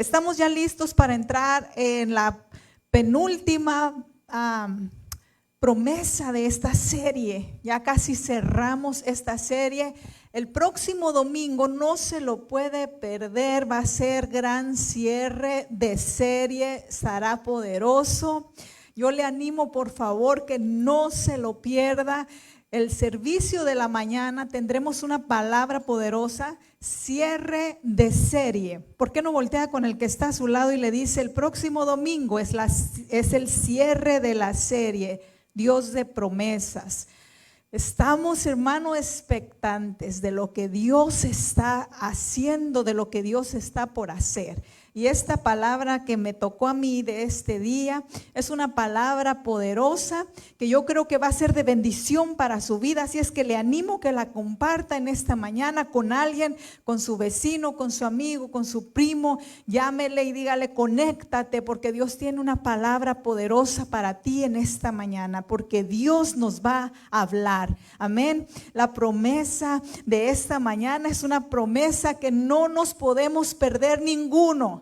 Estamos ya listos para entrar en la penúltima promesa de esta serie. Ya casi cerramos esta serie. El próximo domingo no se lo puede perder, va a ser gran cierre de serie, estará poderoso. Yo le animo por favor que no se lo pierda. El servicio de la mañana tendremos una palabra poderosa, cierre de serie. ¿Por qué no voltea con el que está a su lado y le dice: el próximo domingo es el cierre de la serie, Dios de promesas? Estamos, hermano, expectantes de lo que Dios está haciendo, de lo que Dios está por hacer. Y esta palabra que me tocó a mí de este día es una palabra poderosa que yo creo que va a ser de bendición para su vida. Así es que le animo que la comparta en esta mañana con alguien, con su vecino, con su amigo, con su primo. Llámele y dígale: conéctate, porque Dios tiene una palabra poderosa para ti en esta mañana, porque Dios nos va a hablar. Amén. La promesa de esta mañana es una promesa que no nos podemos perder ninguno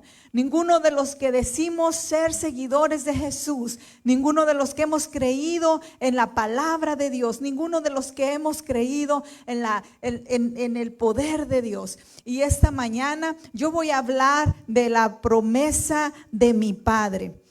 de los que decimos ser seguidores de Jesús, ninguno de los que hemos creído en la palabra de Dios, ninguno de los que hemos creído en el poder de Dios. Y esta mañana yo voy a hablar de la promesa de mi Padre.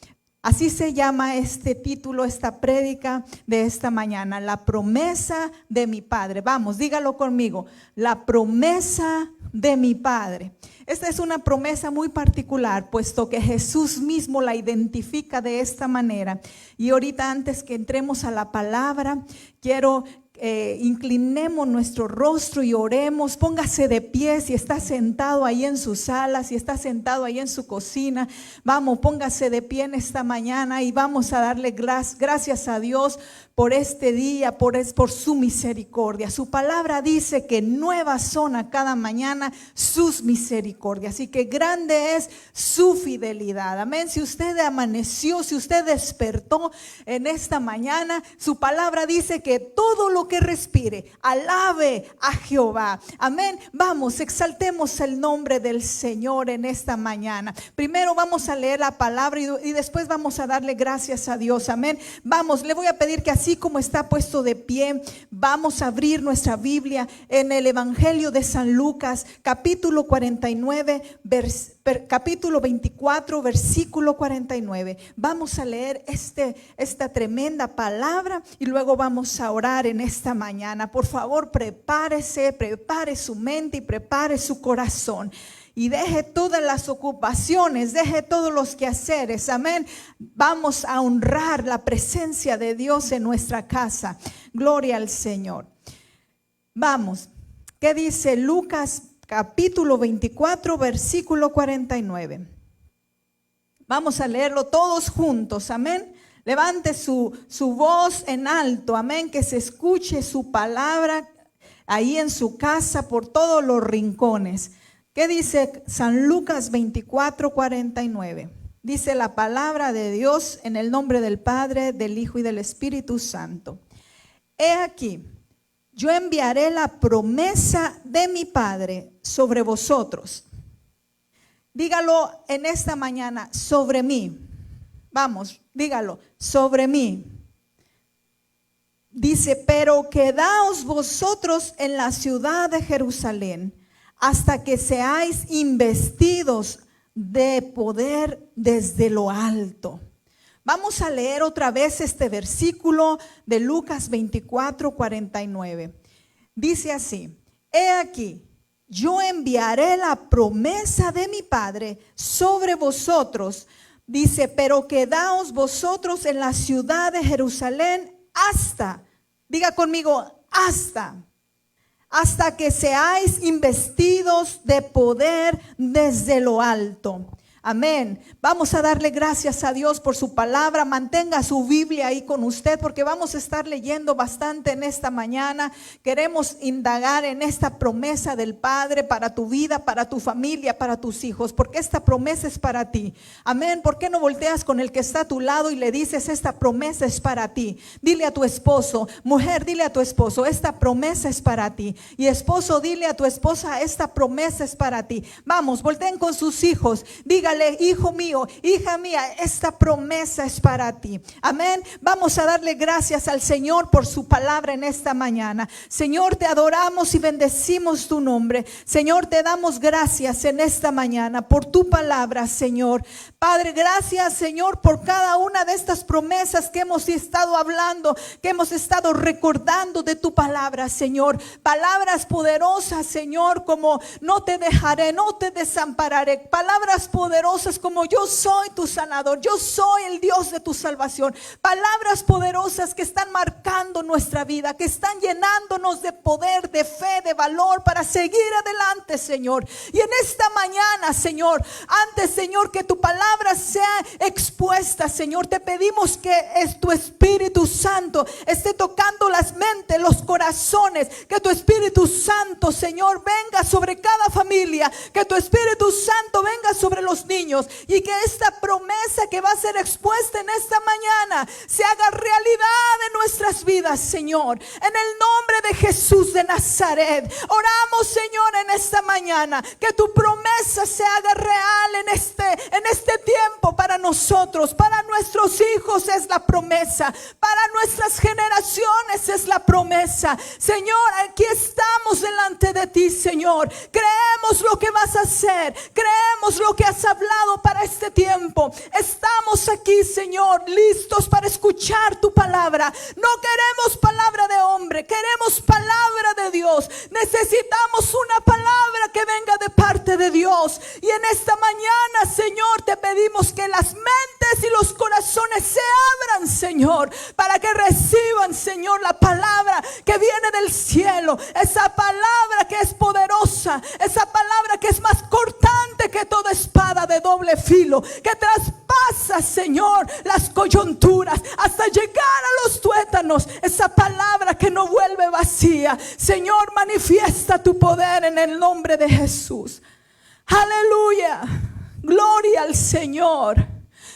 Así se llama este título, esta prédica de esta mañana, la promesa de mi Padre. Vamos, dígalo conmigo: la promesa de mi Padre. Esta es una promesa muy particular, puesto que Jesús mismo la identifica de esta manera. Y ahorita, antes que entremos a la palabra, quiero inclinemos nuestro rostro y oremos. Póngase de pie si está sentado ahí en su sala, si está sentado ahí en su cocina. Vamos, póngase de pie en esta mañana y vamos a darle gracias a Dios por este día, por su misericordia. Su palabra dice que nuevas son a cada mañana sus misericordias, así que grande es su fidelidad. Amén. Si usted amaneció, si usted despertó en esta mañana, su palabra dice que todo lo que respire, alabe a Jehová. Amén. Vamos, exaltemos el nombre del Señor en esta mañana. Primero vamos a leer la palabra y después vamos a darle gracias a Dios. Amén. Vamos, le voy a pedir que así como está puesto de pie, vamos a abrir nuestra Biblia en el Evangelio de San Lucas, capítulo 49, capítulo 24, versículo 49. Vamos a leer esta tremenda palabra y luego vamos a orar en esta mañana. Por favor, prepare su mente y prepare su corazón. Y deje todas las ocupaciones, deje todos los quehaceres. Amén. Vamos a honrar la presencia de Dios en nuestra casa. Gloria al Señor. Vamos. ¿Qué dice Lucas capítulo 24, versículo 49? Vamos a leerlo todos juntos. Amén. Levante su voz en alto. Amén. Que se escuche su palabra ahí en su casa por todos los rincones. ¿Qué dice San Lucas 24, 49? Dice la palabra de Dios en el nombre del Padre, del Hijo y del Espíritu Santo. He aquí, yo enviaré la promesa de mi Padre sobre vosotros. Dígalo en esta mañana: sobre mí. Vamos, dígalo: sobre mí. Dice: pero quedaos vosotros en la ciudad de Jerusalén hasta que seáis investidos de poder desde lo alto. Vamos a leer otra vez este versículo de Lucas 24, 49. Dice así: he aquí, yo enviaré la promesa de mi Padre sobre vosotros. Dice: pero quedaos vosotros en la ciudad de Jerusalén hasta, diga conmigo, hasta que seáis investidos de poder desde lo alto. Amén. Vamos a darle gracias a Dios por su palabra. Mantenga su Biblia ahí con usted, porque vamos a estar leyendo bastante en esta mañana. Queremos indagar en esta promesa del Padre para tu vida, para tu familia, para tus hijos, porque esta promesa es para ti. Amén. ¿Por qué no volteas con el que está a tu lado y le dices: esta promesa es para ti? Dile a tu esposo, mujer, dile a tu esposo: esta promesa es para ti. Y esposo, dile a tu esposa: esta promesa es para ti. Vamos, volteen con sus hijos. Dígale dígale: hijo mío, hija mía, esta promesa es para ti. Amén. Vamos a darle gracias al Señor por su palabra en esta mañana. Señor, te adoramos y bendecimos tu nombre. Señor, te damos gracias en esta mañana por tu palabra, Señor. Padre, gracias, Señor, por cada una de estas promesas que hemos estado hablando, que hemos estado recordando de tu palabra, Señor. Palabras poderosas, Señor, como no te dejaré, no te desampararé. Palabras poderosas como yo soy tu sanador, yo soy el Dios de tu salvación. Palabras poderosas que están marcando nuestra vida, que están llenándonos de poder, de fe, de valor para seguir adelante, Señor. Y en esta mañana, Señor, antes, Señor, que tu palabra sea expuesta, Señor, te pedimos que tu Espíritu Santo esté tocando las mentes, los corazones, que tu Espíritu Santo, Señor, venga sobre cada familia, que tu Espíritu Santo venga sobre los niños, y que esta promesa que va a ser expuesta en esta mañana se haga realidad en nuestras vidas, Señor. En el nombre de Jesús de Nazaret, oramos, Señor, en esta mañana, que tu promesa se haga real en este tiempo para nosotros, para nuestros hijos es la promesa, para nuestras generaciones es la promesa. Señor, aquí estamos delante de ti, Señor. Creemos lo que vas a hacer, creemos lo que has hablado para este tiempo. Estamos aquí, Señor, listos para escuchar tu palabra. No queremos palabra de hombre, queremos palabra de Dios. Necesitamos una palabra que venga de parte de Dios. Y en esta mañana, Señor, te pedimos que las mentes y los corazones se abran, Señor, para que reciban, Señor, la palabra que viene del cielo. Esa palabra que es poderosa, esa palabra que es más cortante que toda espada de doble filo, que traspasa, Señor, las coyunturas hasta llegar a los tuétanos. Esa palabra que no vuelve vacía. Señor, manifiesta tu poder en el nombre de Jesús. Aleluya. Gloria al Señor.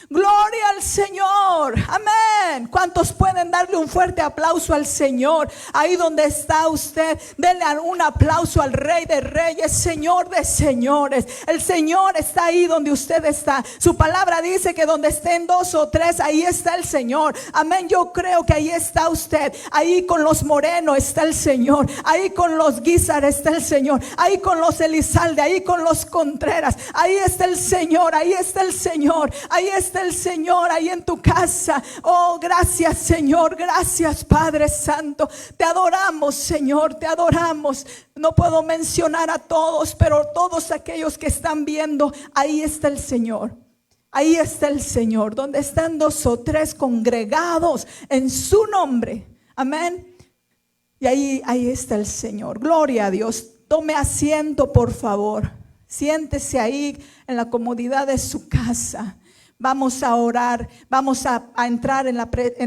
Gloria al Señor. Amén. ¿Cuántos pueden darle un fuerte aplauso al Señor? Ahí donde está usted, denle un aplauso al Rey de Reyes, Señor de Señores. El Señor está ahí donde usted está. Su palabra dice que donde estén dos o tres, ahí está el Señor. Amén. Yo creo que ahí está usted. Ahí con los Moreno está el Señor. Ahí con los Guizar está el Señor. Ahí con los Elizalde, ahí con los Contreras, ahí está el Señor. Ahí está el Señor. Ahí está el Señor, ahí en tu casa. Oh, gracias, Señor. Gracias, Padre Santo. Te adoramos, Señor, te adoramos. No puedo mencionar a todos, pero todos aquellos que están viendo, ahí está el Señor. Ahí está el Señor, donde están dos o tres congregados en su nombre. Amén. Y ahí está el Señor. Gloria a Dios. Tome asiento, por favor. Siéntese ahí en la comodidad de su casa. Vamos a orar, vamos a entrar en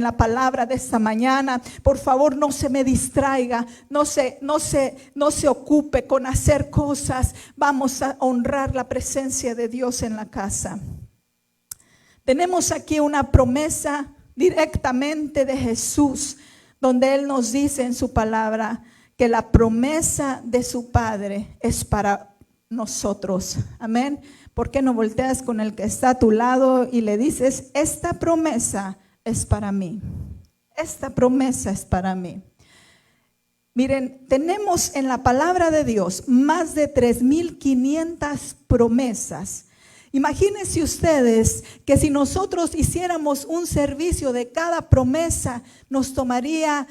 la palabra de esta mañana. Por favor, no se me distraiga, no se ocupe con hacer cosas. Vamos a honrar la presencia de Dios en la casa. Tenemos aquí una promesa directamente de Jesús, donde Él nos dice en su palabra que la promesa de su Padre es para nosotros. Amén. ¿Por qué no volteas con el que está a tu lado y le dices: esta promesa es para mí? Esta promesa es para mí. Miren, tenemos en la palabra de Dios más de 3,500 promesas. Imagínense ustedes que si nosotros hiciéramos un servicio de cada promesa, nos tomaría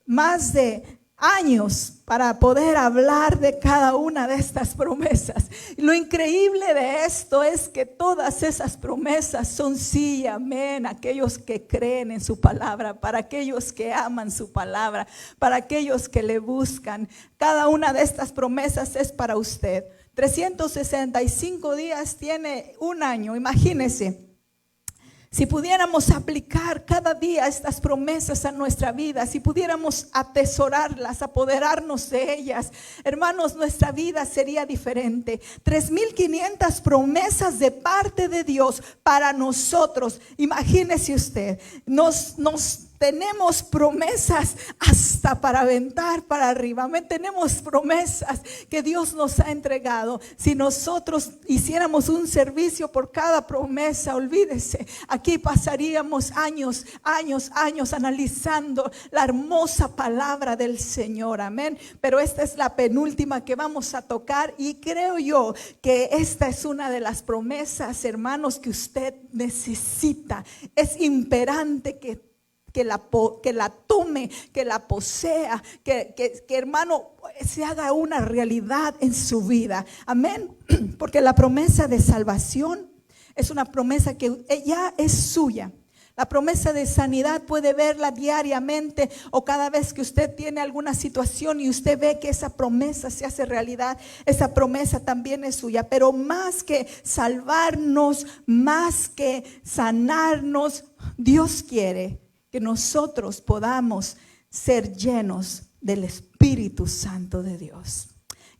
más de años para poder hablar de cada una de estas promesas. Y lo increíble de esto es que todas esas promesas son sí y amén. Aquellos que creen en su palabra, para aquellos que aman su palabra, para aquellos que le buscan. Cada una de estas promesas es para usted. 365 días tiene un año. Imagínese. Si pudiéramos aplicar cada día estas promesas a nuestra vida, si pudiéramos atesorarlas, apoderarnos de ellas, hermanos, nuestra vida sería diferente. 3,500 promesas de parte de Dios para nosotros. Imagínese usted, nos tenemos promesas hasta para aventar para arriba. Amén. Tenemos promesas que Dios nos ha entregado. Si nosotros hiciéramos un servicio por cada promesa, olvídese, aquí pasaríamos años analizando la hermosa palabra del Señor. Amén. Pero esta es la penúltima que vamos a tocar, y creo yo que esta es una de las promesas, hermanos, que usted necesita. Es imperante que la tome, que la posea, que hermano, se haga una realidad en su vida. Amén. Porque la promesa de salvación es una promesa que ya es suya. La promesa de sanidad puede verla diariamente o cada vez que usted tiene alguna situación y usted ve que esa promesa se hace realidad. Esa promesa también es suya. Pero más que salvarnos, más que sanarnos, Dios quiere que nosotros podamos ser llenos del Espíritu Santo de Dios.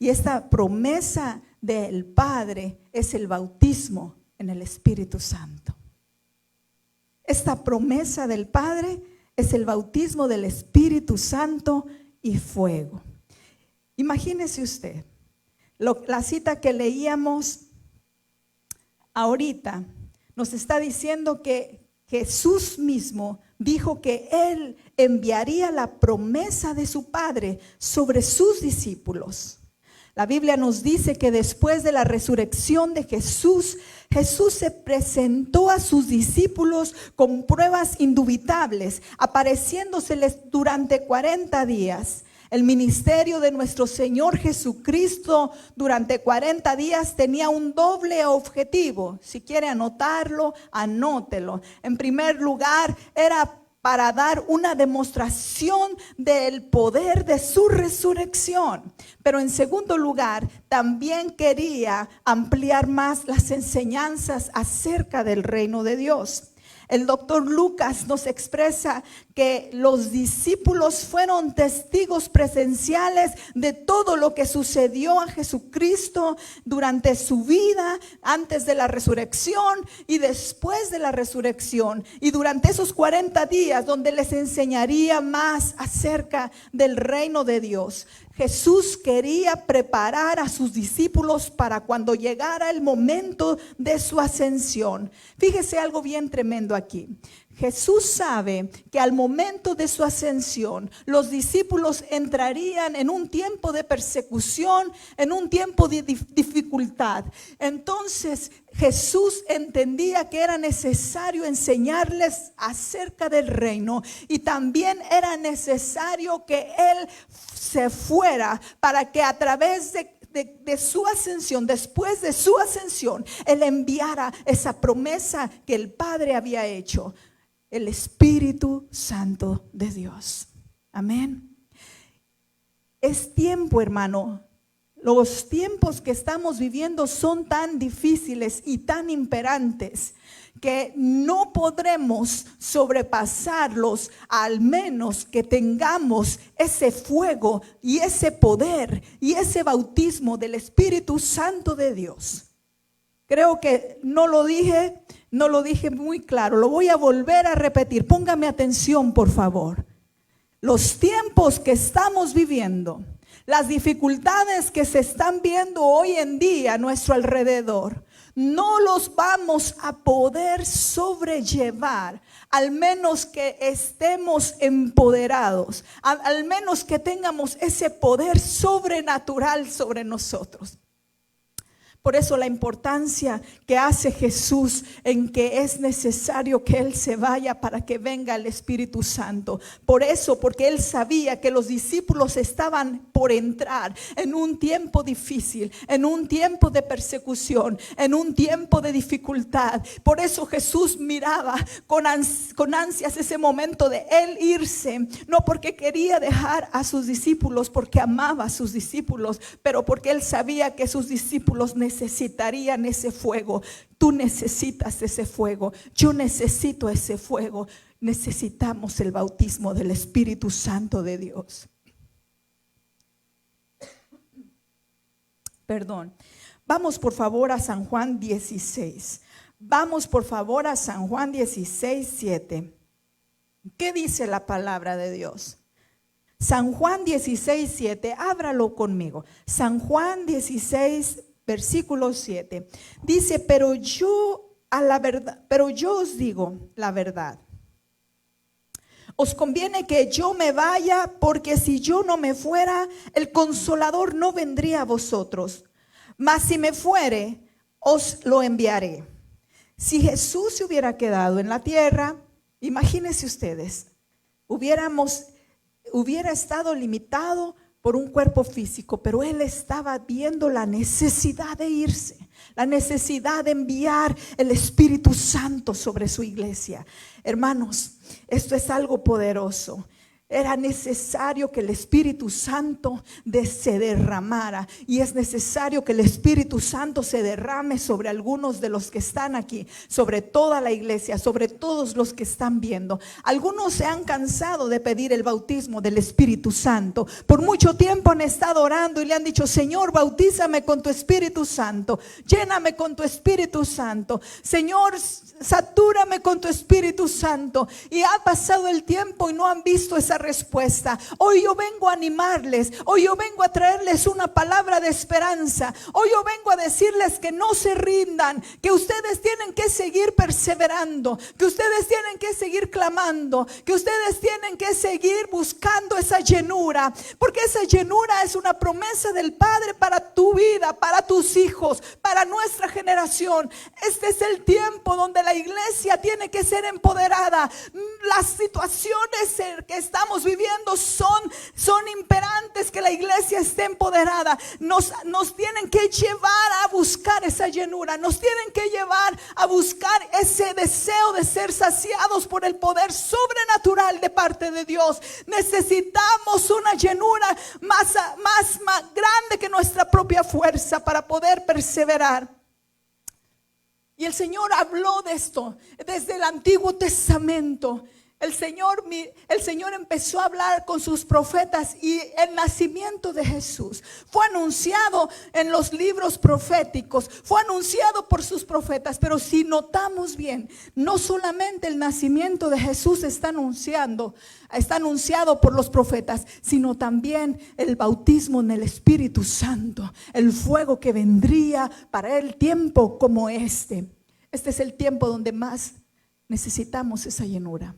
Y esta promesa del Padre es el bautismo en el Espíritu Santo. Esta promesa del Padre es el bautismo del Espíritu Santo y fuego. Imagínese usted, la cita que leíamos ahorita nos está diciendo que Jesús mismo dijo que Él enviaría la promesa de su Padre sobre sus discípulos. La Biblia nos dice que después de la resurrección de Jesús se presentó a sus discípulos con pruebas indubitables, apareciéndoseles durante 40 días. El ministerio de nuestro Señor Jesucristo durante 40 días tenía un doble objetivo. Si quiere anotarlo, anótelo. En primer lugar, era para dar una demostración del poder de su resurrección. Pero en segundo lugar, también quería ampliar más las enseñanzas acerca del reino de Dios. El doctor Lucas nos expresa que los discípulos fueron testigos presenciales de todo lo que sucedió a Jesucristo durante su vida, antes de la resurrección y después de la resurrección. Y durante esos 40 días donde les enseñaría más acerca del reino de Dios. Jesús quería preparar a sus discípulos para cuando llegara el momento de su ascensión. Fíjese algo bien tremendo aquí. Jesús sabe que al momento de su ascensión, los discípulos entrarían en un tiempo de persecución, en un tiempo de dificultad. Entonces Jesús entendía que era necesario enseñarles acerca del reino, y también era necesario que Él se fuera para que a través de su ascensión, después de su ascensión, Él enviara esa promesa que el Padre había hecho. El Espíritu Santo de Dios. Amén. Es tiempo, hermano. Los tiempos que estamos viviendo son tan difíciles y tan imperantes que no podremos sobrepasarlos, al menos que tengamos ese fuego y ese poder y ese bautismo del Espíritu Santo de Dios. Creo que no lo dije muy claro. Lo voy a volver a repetir. Póngame atención, por favor. Los tiempos que estamos viviendo, las dificultades que se están viendo hoy en día a nuestro alrededor, no los vamos a poder sobrellevar, al menos que estemos empoderados, al menos que tengamos ese poder sobrenatural sobre nosotros. Por eso la importancia que hace Jesús en que es necesario que Él se vaya para que venga el Espíritu Santo. Por eso, porque Él sabía que los discípulos estaban por entrar en un tiempo difícil, en un tiempo de persecución, en un tiempo de dificultad. Por eso Jesús miraba con ansias ese momento de Él irse, no porque quería dejar a sus discípulos, porque amaba a sus discípulos, pero porque Él sabía que sus discípulos necesitarían ese fuego. Tú necesitas ese fuego. Yo necesito ese fuego. Necesitamos el bautismo del Espíritu Santo de Dios. Perdón. Vamos por favor a San Juan 16. Vamos por favor a San Juan 16, 7. ¿Qué dice la palabra de Dios? San Juan 16:7, ábralo conmigo. San Juan 16, versículo 7. Dice, pero yo os digo la verdad. Os conviene que yo me vaya, porque si yo no me fuera, el Consolador no vendría a vosotros. Mas si me fuere, os lo enviaré. Si Jesús se hubiera quedado en la tierra, imagínense ustedes, hubiera estado limitado por un cuerpo físico, pero Él estaba viendo la necesidad de irse, la necesidad de enviar el Espíritu Santo sobre su iglesia. Hermanos, esto es algo poderoso. Era necesario que el Espíritu Santo se derramara, y es necesario que el Espíritu Santo se derrame sobre algunos de los que están aquí, sobre toda la iglesia, sobre todos los que están viendo. Algunos se han cansado de pedir el bautismo del Espíritu Santo. Por mucho tiempo han estado orando y le han dicho: Señor, bautízame con tu Espíritu Santo, lléname con tu Espíritu Santo, Señor, satúrame con tu Espíritu Santo. Y ha pasado el tiempo y no han visto esa respuesta. Hoy yo vengo a animarles, hoy yo vengo a traerles una palabra de esperanza. Hoy yo vengo a decirles que no se rindan, que ustedes tienen que seguir perseverando, que ustedes tienen que seguir clamando, que ustedes tienen que seguir buscando esa llenura, porque esa llenura es una promesa del Padre para tu vida, para tus hijos, para nuestra generación. Este es el tiempo donde la iglesia tiene que ser empoderada. Las situaciones que estamos viviendo son imperantes, que la iglesia esté empoderada. Nos tienen que llevar a buscar esa llenura, nos tienen que llevar a buscar ese deseo de ser saciados por el poder sobrenatural de parte de Dios. Necesitamos una llenura más grande que nuestra propia fuerza para poder perseverar. Y el Señor habló de esto desde el Antiguo Testamento. El Señor empezó a hablar con sus profetas, y el nacimiento de Jesús fue anunciado en los libros proféticos, fue anunciado por sus profetas. Pero si notamos bien, no solamente el nacimiento de Jesús está anunciado por los profetas, sino también el bautismo en el Espíritu Santo, el fuego que vendría para el tiempo como este. Este es el tiempo donde más necesitamos esa llenura.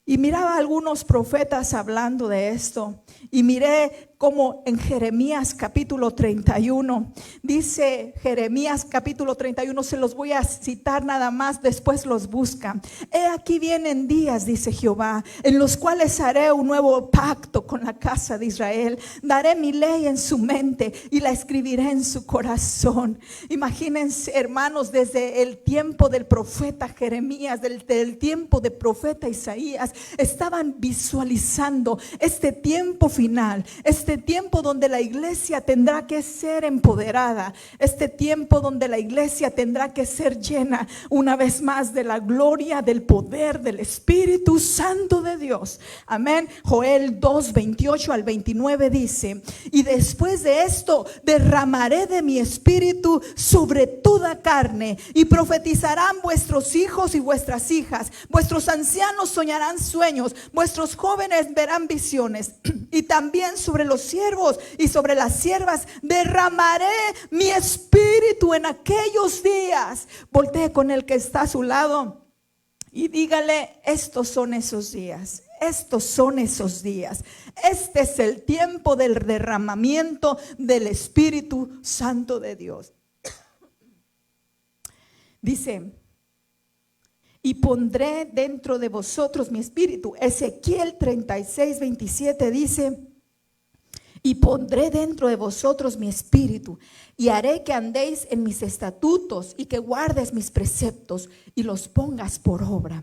Y miraba a algunos profetas hablando de esto, y miré como en Jeremías capítulo 31, dice Jeremías capítulo 31, se los voy a citar nada más, después los buscan. He aquí vienen días, dice Jehová, en los cuales haré un nuevo pacto con la casa de Israel. Daré mi ley en su mente y la escribiré en su corazón. Imagínense, hermanos, desde el tiempo del profeta Jeremías, del tiempo del profeta Isaías, estaban visualizando este tiempo final, este tiempo donde la iglesia tendrá que ser empoderada, este tiempo donde la iglesia tendrá que ser llena una vez más de la gloria, del poder del Espíritu Santo de Dios. Amén. Joel 2, 28 al 29 dice: y después de esto derramaré de mi espíritu sobre toda carne, y profetizarán vuestros hijos y vuestras hijas, vuestros ancianos soñarán sueños, vuestros jóvenes verán visiones, y también sobre los siervos y sobre las siervas derramaré mi espíritu en aquellos días. Voltee con el que está a su lado y dígale: estos son esos días. Estos son esos días. Este es el tiempo del derramamiento del Espíritu Santo de Dios. Dice: y pondré dentro de vosotros mi espíritu. Ezequiel 36, 27 dice: y pondré dentro de vosotros mi espíritu, y haré que andéis en mis estatutos, y que guardes mis preceptos y los pongas por obra.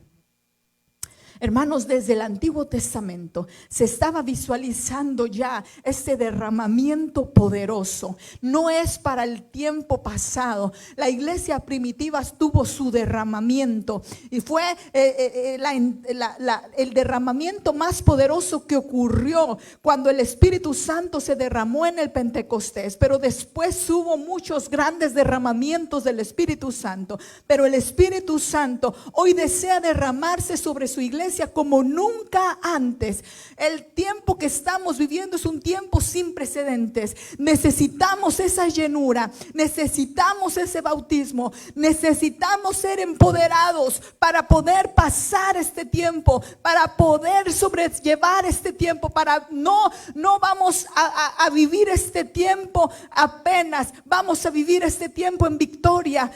Hermanos, desde el Antiguo Testamento se estaba visualizando ya este derramamiento poderoso. No es para el tiempo pasado. La iglesia primitiva tuvo su derramamiento y fue el derramamiento más poderoso que ocurrió cuando el Espíritu Santo se derramó en el Pentecostés. Pero después hubo muchos grandes derramamientos del Espíritu Santo. Pero el Espíritu Santo hoy desea derramarse sobre su iglesia como nunca antes. El tiempo que estamos viviendo es un tiempo sin precedentes. Necesitamos esa llenura, necesitamos ese bautismo, necesitamos ser empoderados para poder pasar este tiempo, para poder sobrellevar este tiempo, para no vamos a vivir este tiempo apenas, vamos a vivir este tiempo en victoria,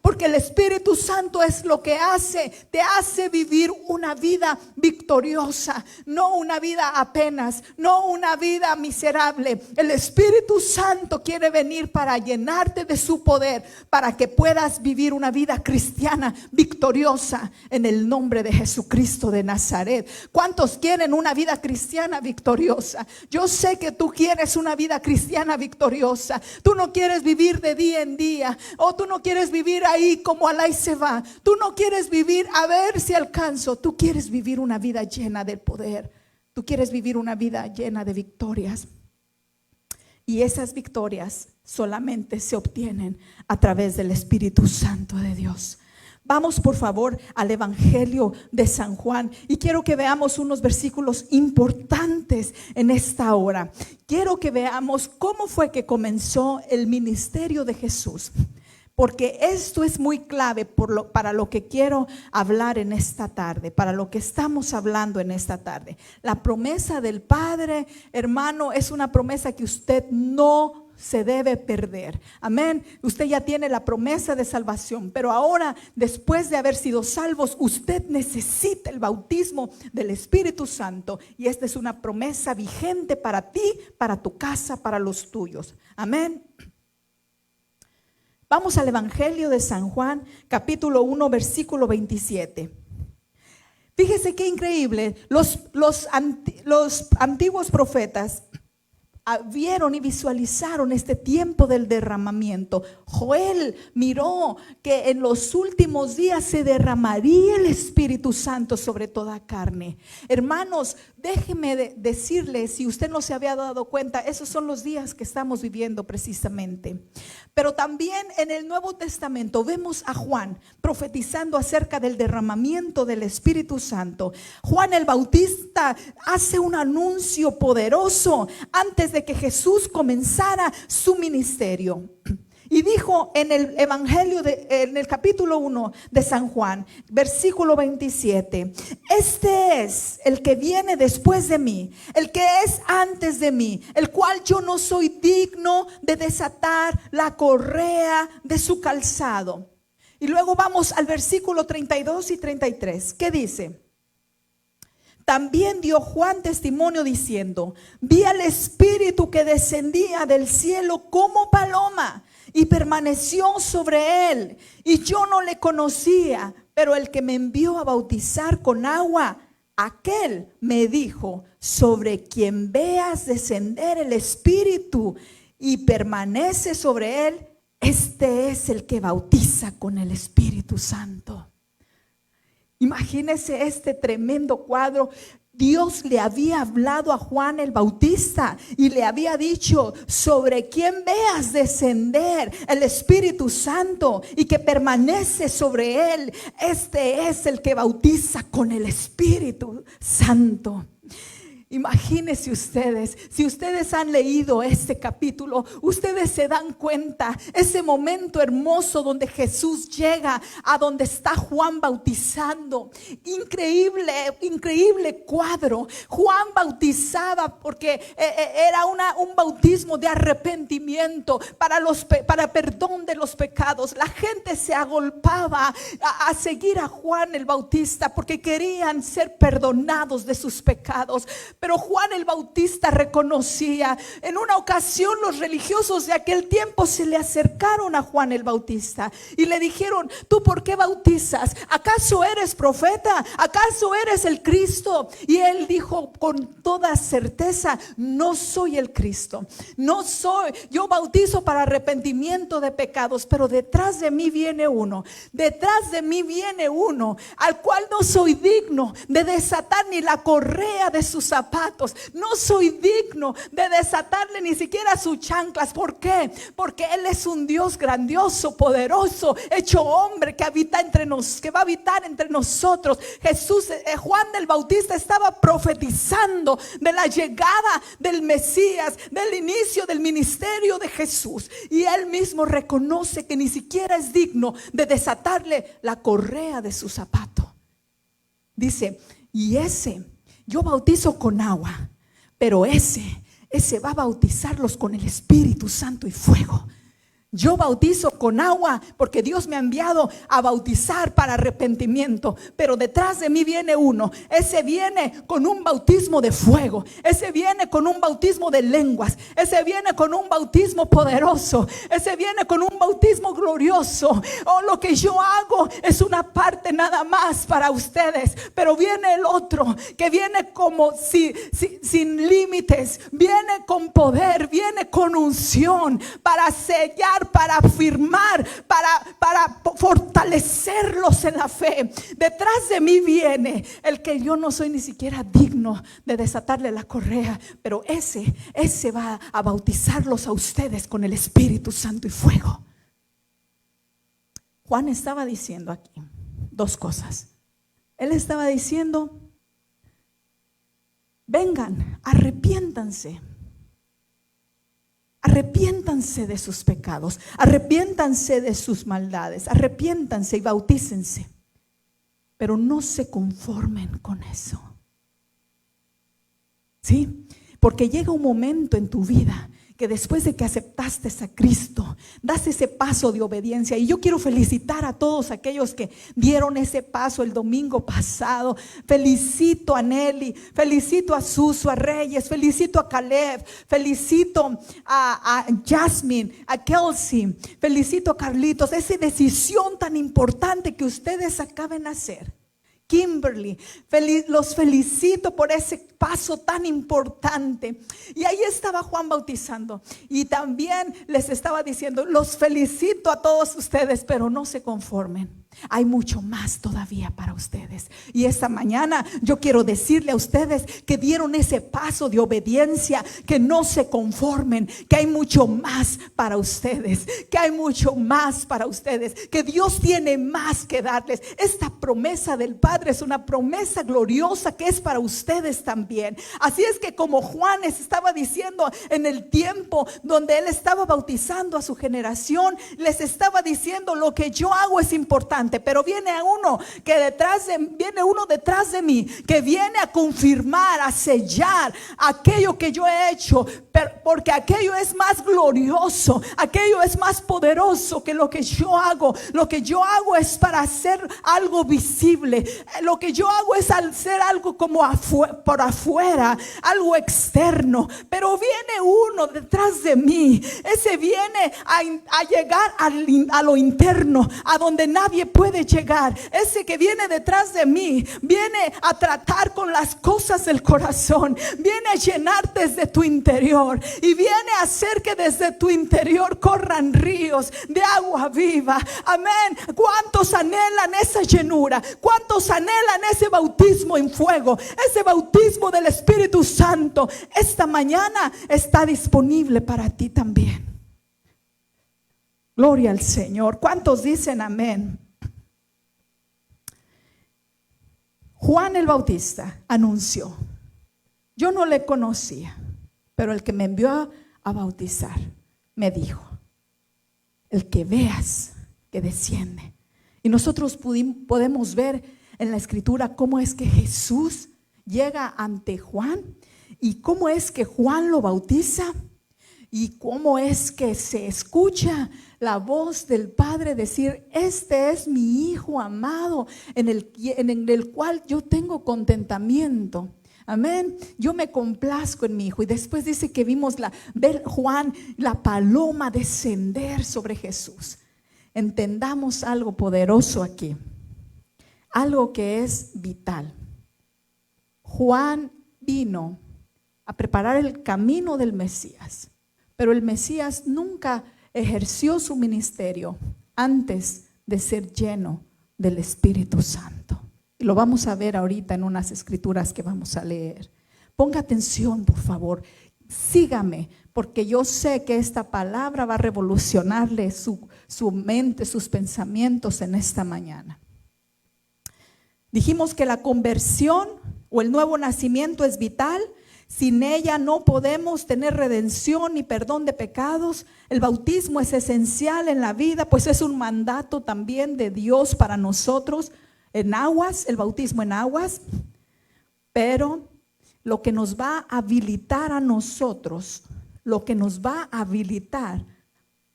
porque el Espíritu Santo es lo que te hace vivir una vida victoriosa, no una vida apenas, no una vida miserable. El Espíritu Santo quiere venir para llenarte de su poder, para que puedas vivir una vida cristiana victoriosa en el nombre de Jesucristo de Nazaret. ¿Cuántos quieren una vida cristiana victoriosa? Yo sé que tú quieres una vida cristiana victoriosa. Tú no quieres vivir de día en día, o tú no quieres vivir ahí como al ahí se va. Tú no quieres vivir a ver si alcanzo. Tú quieres vivir una vida llena del poder. Tú quieres vivir una vida llena de victorias. Y esas victorias solamente se obtienen a través del Espíritu Santo de Dios. Vamos por favor al Evangelio de San Juan y quiero que veamos unos versículos importantes en esta hora. Quiero que veamos cómo fue que comenzó el ministerio de Jesús, porque esto es muy clave para lo que quiero hablar en esta tarde, para lo que estamos hablando en esta tarde. La promesa del Padre, hermano, es una promesa que usted no se debe perder. Amén. Usted ya tiene la promesa de salvación, pero ahora, después de haber sido salvos, usted necesita el bautismo del Espíritu Santo, y esta es una promesa vigente para ti, para tu casa, para los tuyos. Amén. Vamos al Evangelio de San Juan, capítulo 1, versículo 27. Fíjese qué increíble. Los antiguos profetas vieron y visualizaron este tiempo del derramamiento. Joel miró que en los últimos días se derramaría el Espíritu Santo sobre toda carne. Hermanos, déjeme decirles, si usted no se había dado cuenta, esos son los días que estamos viviendo precisamente. Pero también en el Nuevo Testamento vemos a Juan profetizando acerca del derramamiento del Espíritu Santo. Juan el Bautista hace un anuncio poderoso antes de que Jesús comenzara su ministerio. Y dijo en el Evangelio, en el capítulo 1 de San Juan, versículo 27, este es el que viene después de mí, el que es antes de mí, el cual yo no soy digno de desatar la correa de su calzado. Y luego vamos al versículo 32 y 33, ¿qué dice? También dio Juan testimonio diciendo, vi al Espíritu que descendía del cielo como paloma y permaneció sobre él. Y yo no le conocía, pero el que me envió a bautizar con agua, aquel me dijo, sobre quien veas descender el Espíritu y permanece sobre él, este es el que bautiza con el Espíritu Santo. Imagínese este tremendo cuadro. Dios le había hablado a Juan el Bautista y le había dicho, sobre quien veas descender el Espíritu Santo y que permanece sobre él, este es el que bautiza con el Espíritu Santo. Imagínense ustedes, si ustedes han leído este capítulo, ustedes se dan cuenta, ese momento hermoso donde Jesús llega a donde está Juan bautizando. Increíble cuadro. Juan bautizaba porque era un bautismo de arrepentimiento para perdón de los pecados. La gente se agolpaba a seguir a Juan el Bautista porque querían ser perdonados de sus pecados. Pero Juan el Bautista reconocía. En una ocasión los religiosos de aquel tiempo se le acercaron a Juan el Bautista y le dijeron: ¿tú por qué bautizas? ¿Acaso eres profeta? ¿Acaso eres el Cristo? Y él dijo con toda certeza: no soy el Cristo, no soy. Yo bautizo para arrepentimiento de pecados, pero detrás de mí viene uno, al cual no soy digno de desatar ni la correa de sus zapatos, no soy digno de desatarle ni siquiera sus chanclas. ¿Por qué? Porque Él es un Dios grandioso, poderoso, hecho hombre, que habita entre nosotros, que va a habitar entre nosotros. Juan el Bautista estaba profetizando de la llegada del Mesías, del inicio del ministerio de Jesús, y él mismo reconoce que ni siquiera es digno de desatarle la correa de su zapato. Dice: y yo bautizo con agua, pero ese va a bautizarlos con el Espíritu Santo y fuego. Yo bautizo con agua porque Dios me ha enviado a bautizar para arrepentimiento, pero detrás de mí viene uno. Ese viene con un bautismo de fuego, ese viene con un bautismo de lenguas, ese viene con un bautismo poderoso, ese viene con un bautismo glorioso. Lo que yo hago es una parte nada más para ustedes, pero viene el otro que viene como sin límites, viene con poder, viene con unción para sellar, para afirmar, para fortalecerlos en la fe. Detrás de mí viene el que yo no soy ni siquiera digno de desatarle la correa, pero ese va a bautizarlos a ustedes con el Espíritu Santo y fuego. Juan estaba diciendo aquí dos cosas. Él estaba diciendo: vengan, arrepiéntanse. Arrepiéntanse de sus pecados, arrepiéntanse de sus maldades, arrepiéntanse y bautícense. Pero no se conformen con eso. ¿Sí? Porque llega un momento en tu vida que después de que aceptaste a Cristo, das ese paso de obediencia. Y yo quiero felicitar a todos aquellos que dieron ese paso el domingo pasado. Felicito a Nelly, felicito a Suso, a Reyes, felicito a Caleb, felicito a Jasmine, a Kelsey, felicito a Carlitos. Esa decisión tan importante que ustedes acaban de hacer. Kimberly, los felicito por ese paso tan importante. Y ahí estaba Juan bautizando y también les estaba diciendo: los felicito a todos ustedes, pero no se conformen. Hay mucho más todavía para ustedes. Y esta mañana yo quiero decirle a ustedes que dieron ese paso de obediencia, que no se conformen, que hay mucho más para ustedes, que hay mucho más para ustedes, que Dios tiene más que darles. Esta promesa del Padre es una promesa gloriosa que es para ustedes también. Así es que, como Juan les estaba diciendo en el tiempo donde él estaba bautizando a su generación, les estaba diciendo: lo que yo hago es importante, pero viene uno detrás de mí que viene a confirmar, a sellar aquello que yo he hecho, porque aquello es más glorioso, aquello es más poderoso que lo que yo hago. Lo que yo hago es para hacer algo visible, lo que yo hago es hacer algo como por afuera, algo externo, pero viene uno detrás de mí. Ese viene a llegar a lo interno, a donde nadie puede llegar. Ese que viene detrás de mí viene a tratar con las cosas del corazón, viene a llenarte desde tu interior y viene a hacer que desde tu interior corran ríos de agua viva. Amén. ¿Cuántos anhelan esa llenura? ¿Cuántos anhelan ese bautismo en fuego, ese bautismo del Espíritu Santo? Esta mañana está disponible para ti también. Gloria al Señor. ¿Cuántos dicen amén? Juan el Bautista anunció: yo no le conocía, pero el que me envió a bautizar me dijo: el que veas que desciende. Y nosotros podemos ver en la Escritura cómo es que Jesús llega ante Juan y cómo es que Juan lo bautiza y cómo es que se escucha la voz del Padre decir: este es mi Hijo amado en el cual yo tengo contentamiento. Amén. Yo me complazco en mi hijo. Y después dice que vimos ver Juan, la paloma descender sobre Jesús. Entendamos algo poderoso aquí, algo que es vital. Juan vino a preparar el camino del Mesías, pero el Mesías nunca ejerció su ministerio antes de ser lleno del Espíritu Santo. Y lo vamos a ver ahorita en unas escrituras que vamos a leer. Ponga atención, por favor. Sígame, porque yo sé que esta palabra va a revolucionarle su mente, sus pensamientos en esta mañana. Dijimos que la conversión o el nuevo nacimiento es vital. Sin ella no podemos tener redención ni perdón de pecados. El bautismo es esencial en la vida, pues es un mandato también de Dios para nosotros. En aguas, el bautismo en aguas. Pero lo que nos va a habilitar a nosotros, lo que nos va a habilitar,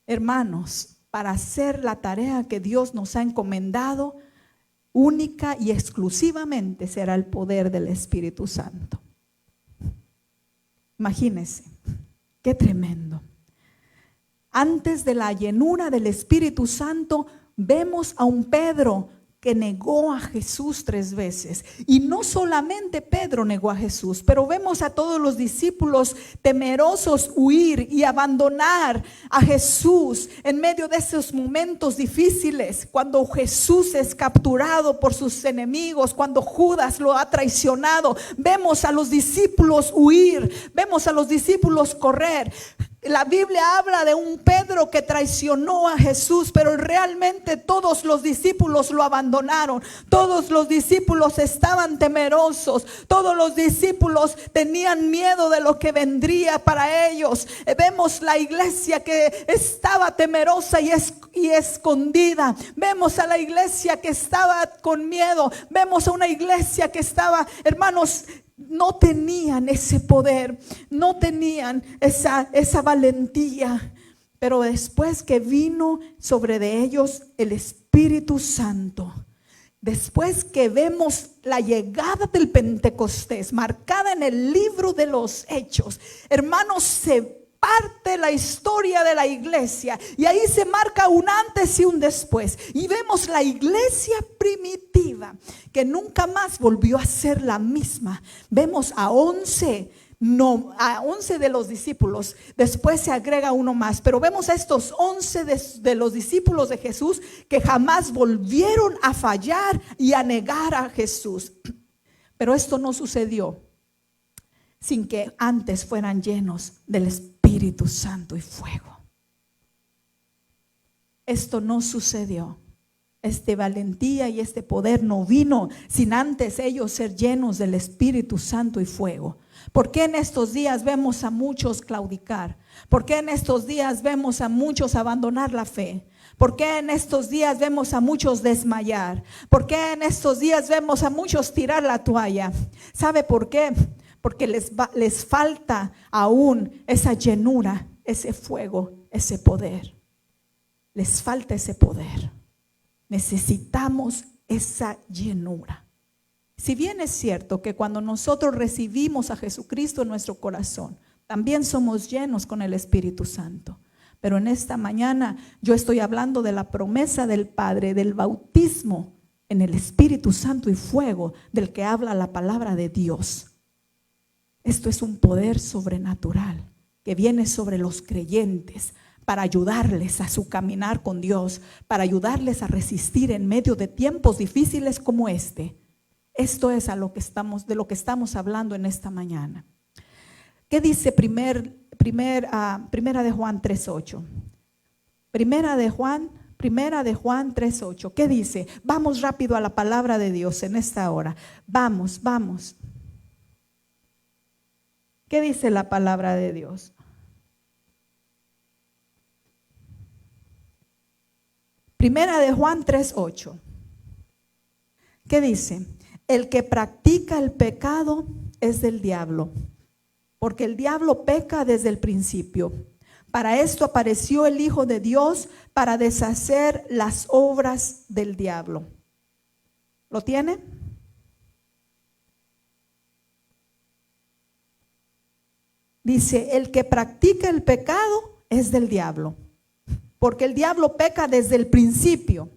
hermanos, para hacer la tarea que Dios nos ha encomendado, única y exclusivamente será el poder del Espíritu Santo. Imagínense, qué tremendo. Antes de la llenura del Espíritu Santo, vemos a un Pedro que negó a Jesús 3 veces. Y no solamente Pedro negó a Jesús, pero vemos a todos los discípulos temerosos huir y abandonar a Jesús en medio de esos momentos difíciles, cuando Jesús es capturado por sus enemigos, cuando Judas lo ha traicionado. Vemos a los discípulos huir, vemos a los discípulos correr. La Biblia habla de un Pedro que traicionó a Jesús, pero realmente todos los discípulos lo abandonaron. Todos los discípulos estaban temerosos. Todos los discípulos tenían miedo de lo que vendría para ellos. Vemos la iglesia que estaba temerosa y escondida. Vemos a la iglesia que estaba con miedo. Vemos a una iglesia que estaba, hermanos, no tenían ese poder, no tenían esa valentía. Pero después que vino sobre de ellos el Espíritu Santo, después que vemos la llegada del Pentecostés marcada en el libro de los Hechos, hermanos, se parte la historia de la iglesia y ahí se marca un antes y un después, y vemos la iglesia primitiva que nunca más volvió a ser la misma. Vemos a 11 de los discípulos, después se agrega uno más, pero vemos a estos 11 de los discípulos de Jesús que jamás volvieron a fallar y a negar a Jesús. Pero esto no sucedió sin que antes fueran llenos del Espíritu Santo y fuego. Esto no sucedió. Esta valentía y este poder no vino sin antes ellos ser llenos del Espíritu Santo y fuego. ¿Por qué en estos días vemos a muchos claudicar? ¿Por qué en estos días vemos a muchos abandonar la fe? ¿Por qué en estos días vemos a muchos desmayar? ¿Por qué en estos días vemos a muchos tirar la toalla? ¿Sabe por qué? Porque les falta aún esa llenura, ese fuego, ese poder. Les falta ese poder. Necesitamos esa llenura. Si bien es cierto que cuando nosotros recibimos a Jesucristo en nuestro corazón, también somos llenos con el Espíritu Santo. Pero en esta mañana yo estoy hablando de la promesa del Padre, del bautismo en el Espíritu Santo y fuego, del que habla la palabra de Dios. Esto es un poder sobrenatural que viene sobre los creyentes para ayudarles a su caminar con Dios, para ayudarles a resistir en medio de tiempos difíciles como este. Esto es de lo que estamos hablando en esta mañana. ¿Qué dice Primera de Juan 3:8? Primera de Juan 3:8. ¿Qué dice? Vamos rápido a la palabra de Dios en esta hora. Vamos. ¿Qué dice la palabra de Dios? Primera de Juan 3:8. ¿Qué dice? El que practica el pecado es del diablo, porque el diablo peca desde el principio. Para esto apareció el Hijo de Dios, para deshacer las obras del diablo. ¿Lo tiene? dice, el que practica el pecado es del diablo, porque el diablo peca desde el principio.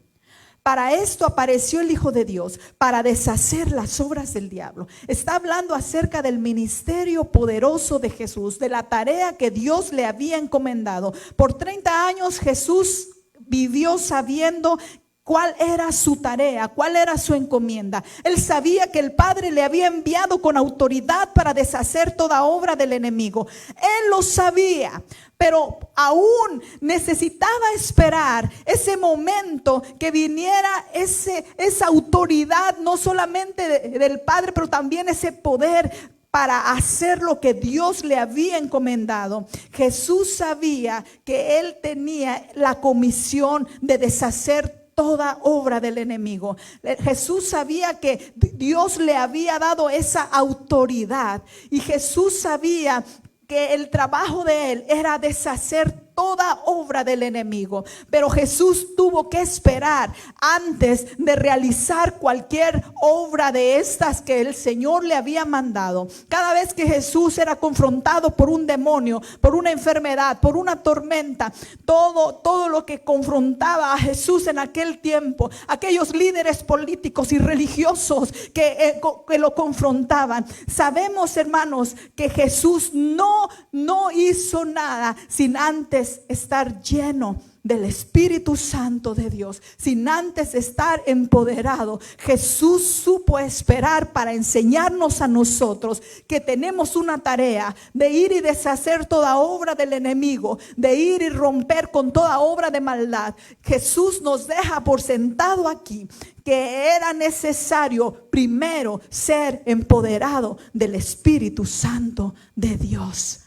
Para esto apareció el Hijo de Dios, para deshacer las obras del diablo. Está hablando acerca del ministerio poderoso de Jesús, de la tarea que Dios le había encomendado. Por 30 años Jesús vivió sabiendo cuál era su tarea, cuál era su encomienda. Él sabía que el Padre le había enviado con autoridad para deshacer toda obra del enemigo. Él lo sabía, pero aún necesitaba esperar ese momento que viniera esa autoridad, no solamente del Padre, pero también ese poder para hacer lo que Dios le había encomendado. Jesús sabía que él tenía la comisión de deshacer toda obra del enemigo. Jesús sabía que Dios le había dado esa autoridad, y Jesús sabía que el trabajo de él era deshacer toda obra del enemigo. Pero Jesús tuvo que esperar antes de realizar cualquier obra de estas que el Señor le había mandado. Cada vez que Jesús era confrontado por un demonio, por una enfermedad, por una tormenta, todo lo que confrontaba a Jesús en aquel tiempo, aquellos líderes políticos y religiosos que lo confrontaban, sabemos, hermanos, que Jesús no hizo nada sin antes estar lleno del Espíritu Santo de Dios, sin antes estar empoderado. Jesús supo esperar para enseñarnos a nosotros que tenemos una tarea de ir y deshacer toda obra del enemigo, de ir y romper con toda obra de maldad. Jesús nos deja por sentado aquí que era necesario primero ser empoderado del Espíritu Santo de Dios.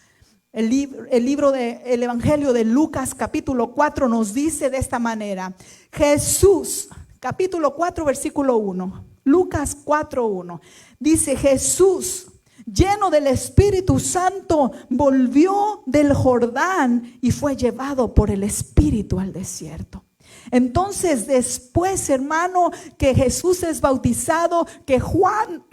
El Evangelio de Lucas capítulo 4 nos dice de esta manera. Jesús, capítulo 4 versículo 1, Lucas 4:1, dice: Jesús, lleno del Espíritu Santo, volvió del Jordán y fue llevado por el Espíritu al desierto. Entonces, después, hermano, que Jesús es bautizado, que Juan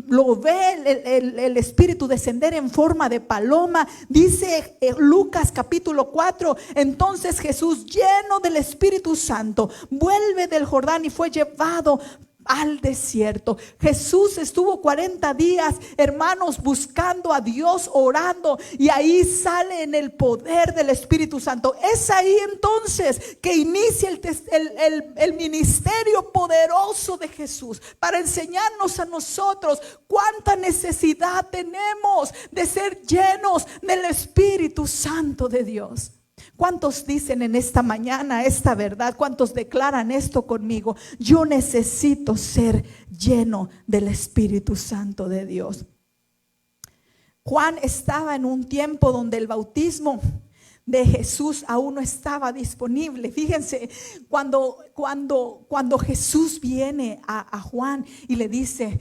lo ve el Espíritu descender en forma de paloma, dice Lucas capítulo 4, entonces Jesús, lleno del Espíritu Santo, vuelve del Jordán y fue llevado al desierto. Jesús estuvo 40 días, hermanos, buscando a Dios, orando, y ahí sale en el poder del Espíritu Santo. Es ahí entonces que inicia el ministerio poderoso de Jesús para enseñarnos a nosotros cuánta necesidad tenemos de ser llenos del Espíritu Santo de Dios. ¿Cuántos dicen en esta mañana esta verdad? ¿Cuántos declaran esto conmigo? Yo necesito ser lleno del Espíritu Santo de Dios. Juan estaba en un tiempo donde el bautismo de Jesús aún no estaba disponible. Fíjense, cuando Jesús viene a Juan y le dice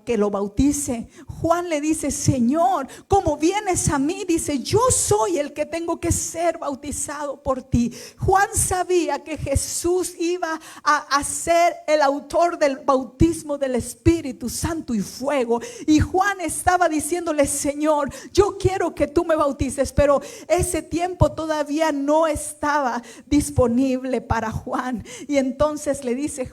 que lo bautice, Juan le dice: Señor, ¿cómo vienes a mí? Dice: yo soy el que tengo que ser bautizado por ti. Juan sabía que Jesús iba a ser el autor del bautismo del Espíritu Santo y fuego, y Juan estaba diciéndole: Señor, yo quiero que tú me bautices, pero ese tiempo todavía no estaba disponible para Juan. Y entonces le dice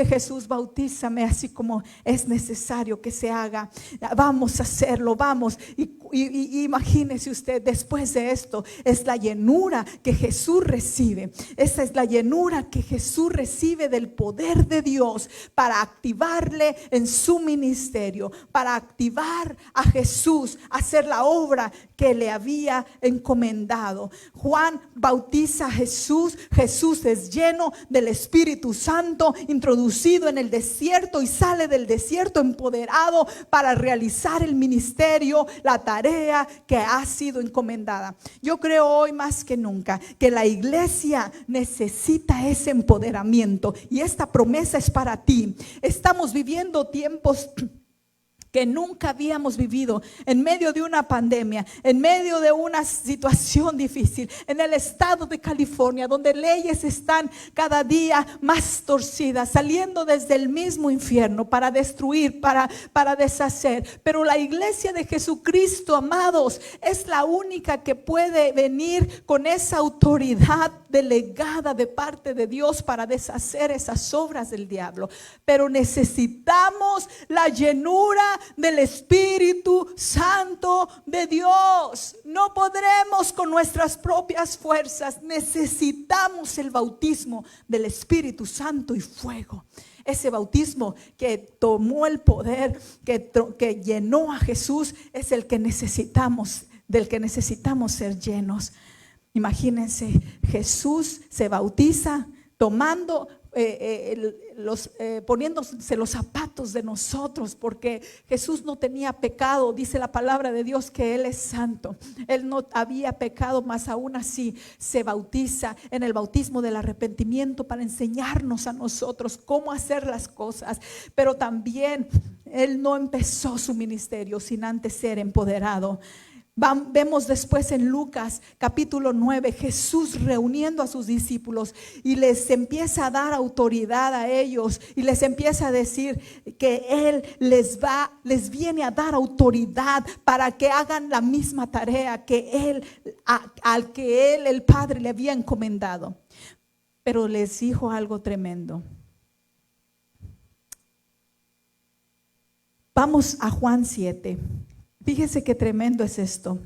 Jesús: bautízame así como es necesario que se haga. Vamos a hacerlo, vamos. Y imagínese usted, después de esto es la llenura que Jesús recibe. Esa es la llenura que Jesús recibe del poder de Dios para activarle en su ministerio, para activar a Jesús a hacer la obra que le había encomendado. Juan bautiza a Jesús. Jesús es lleno del Espíritu Santo, introducido en el desierto, y sale del desierto empoderado para realizar el ministerio, la tarea que ha sido encomendada. Yo creo hoy más que nunca que la iglesia necesita ese empoderamiento, y esta promesa es para ti. Estamos viviendo tiempos que nunca habíamos vivido, en medio de una pandemia, en medio de una situación difícil, en el estado de California, donde leyes están cada día más torcidas, saliendo desde el mismo infierno para destruir, para deshacer. Pero la iglesia de Jesucristo, amados, es la única que puede venir con esa autoridad delegada de parte de Dios para deshacer esas obras del diablo. Pero necesitamos la llenura del Espíritu Santo de Dios. No podremos con nuestras propias fuerzas. Necesitamos el bautismo del Espíritu Santo y fuego. Ese bautismo que tomó el poder, que llenó a Jesús, es el que necesitamos, del que necesitamos ser llenos. Imagínense, Jesús se bautiza tomando poniéndose los zapatos de nosotros, porque Jesús no tenía pecado. Dice la palabra de Dios que Él es santo. Él no había pecado, mas aún así se bautiza en el bautismo del arrepentimiento para enseñarnos a nosotros cómo hacer las cosas. Pero también Él no empezó su ministerio sin antes ser empoderado. Vemos después en Lucas capítulo 9 Jesús reuniendo a sus discípulos y les empieza a dar autoridad a ellos y les empieza a decir que Él les viene a dar autoridad para que hagan la misma tarea que al que Él, el Padre, le había encomendado. Pero les dijo algo tremendo. Vamos a Juan 7. Fíjese qué tremendo es esto.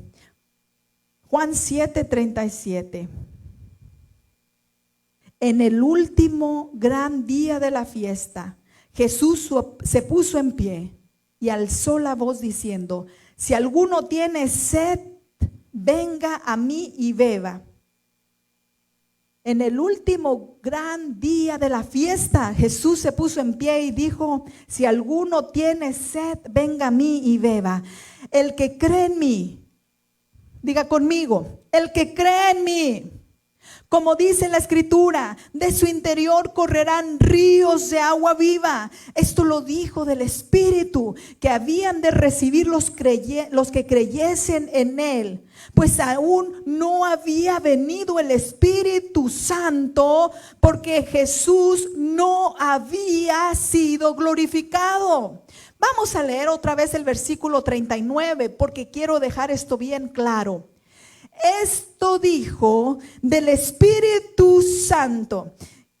Juan 7:37. En el último gran día de la fiesta, Jesús se puso en pie y alzó la voz diciendo: si alguno tiene sed, venga a mí y beba. En el último gran día de la fiesta, Jesús se puso en pie y dijo: si alguno tiene sed, venga a mí y beba. El que cree en mí, diga conmigo, el que cree en mí, como dice la Escritura, de su interior correrán ríos de agua viva. Esto lo dijo del Espíritu que habían de recibir los que creyesen en Él, pues aún no había venido el Espíritu Santo, porque Jesús no había sido glorificado. Vamos a leer otra vez el versículo 39, porque quiero dejar esto bien claro. Esto dijo del Espíritu Santo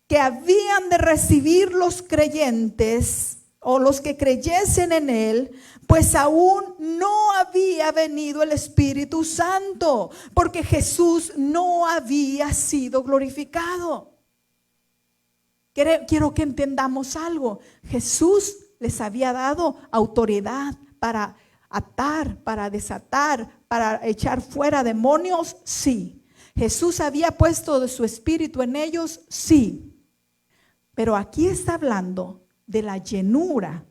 que habían de recibir los creyentes o los que creyesen en Él, pues aún no había venido el Espíritu Santo, porque Jesús no había sido glorificado. Quiero que entendamos algo. Jesús les había dado autoridad para atar, para desatar, para echar fuera demonios, sí. Jesús había puesto de su espíritu en ellos, sí. Pero aquí está hablando de la llenura.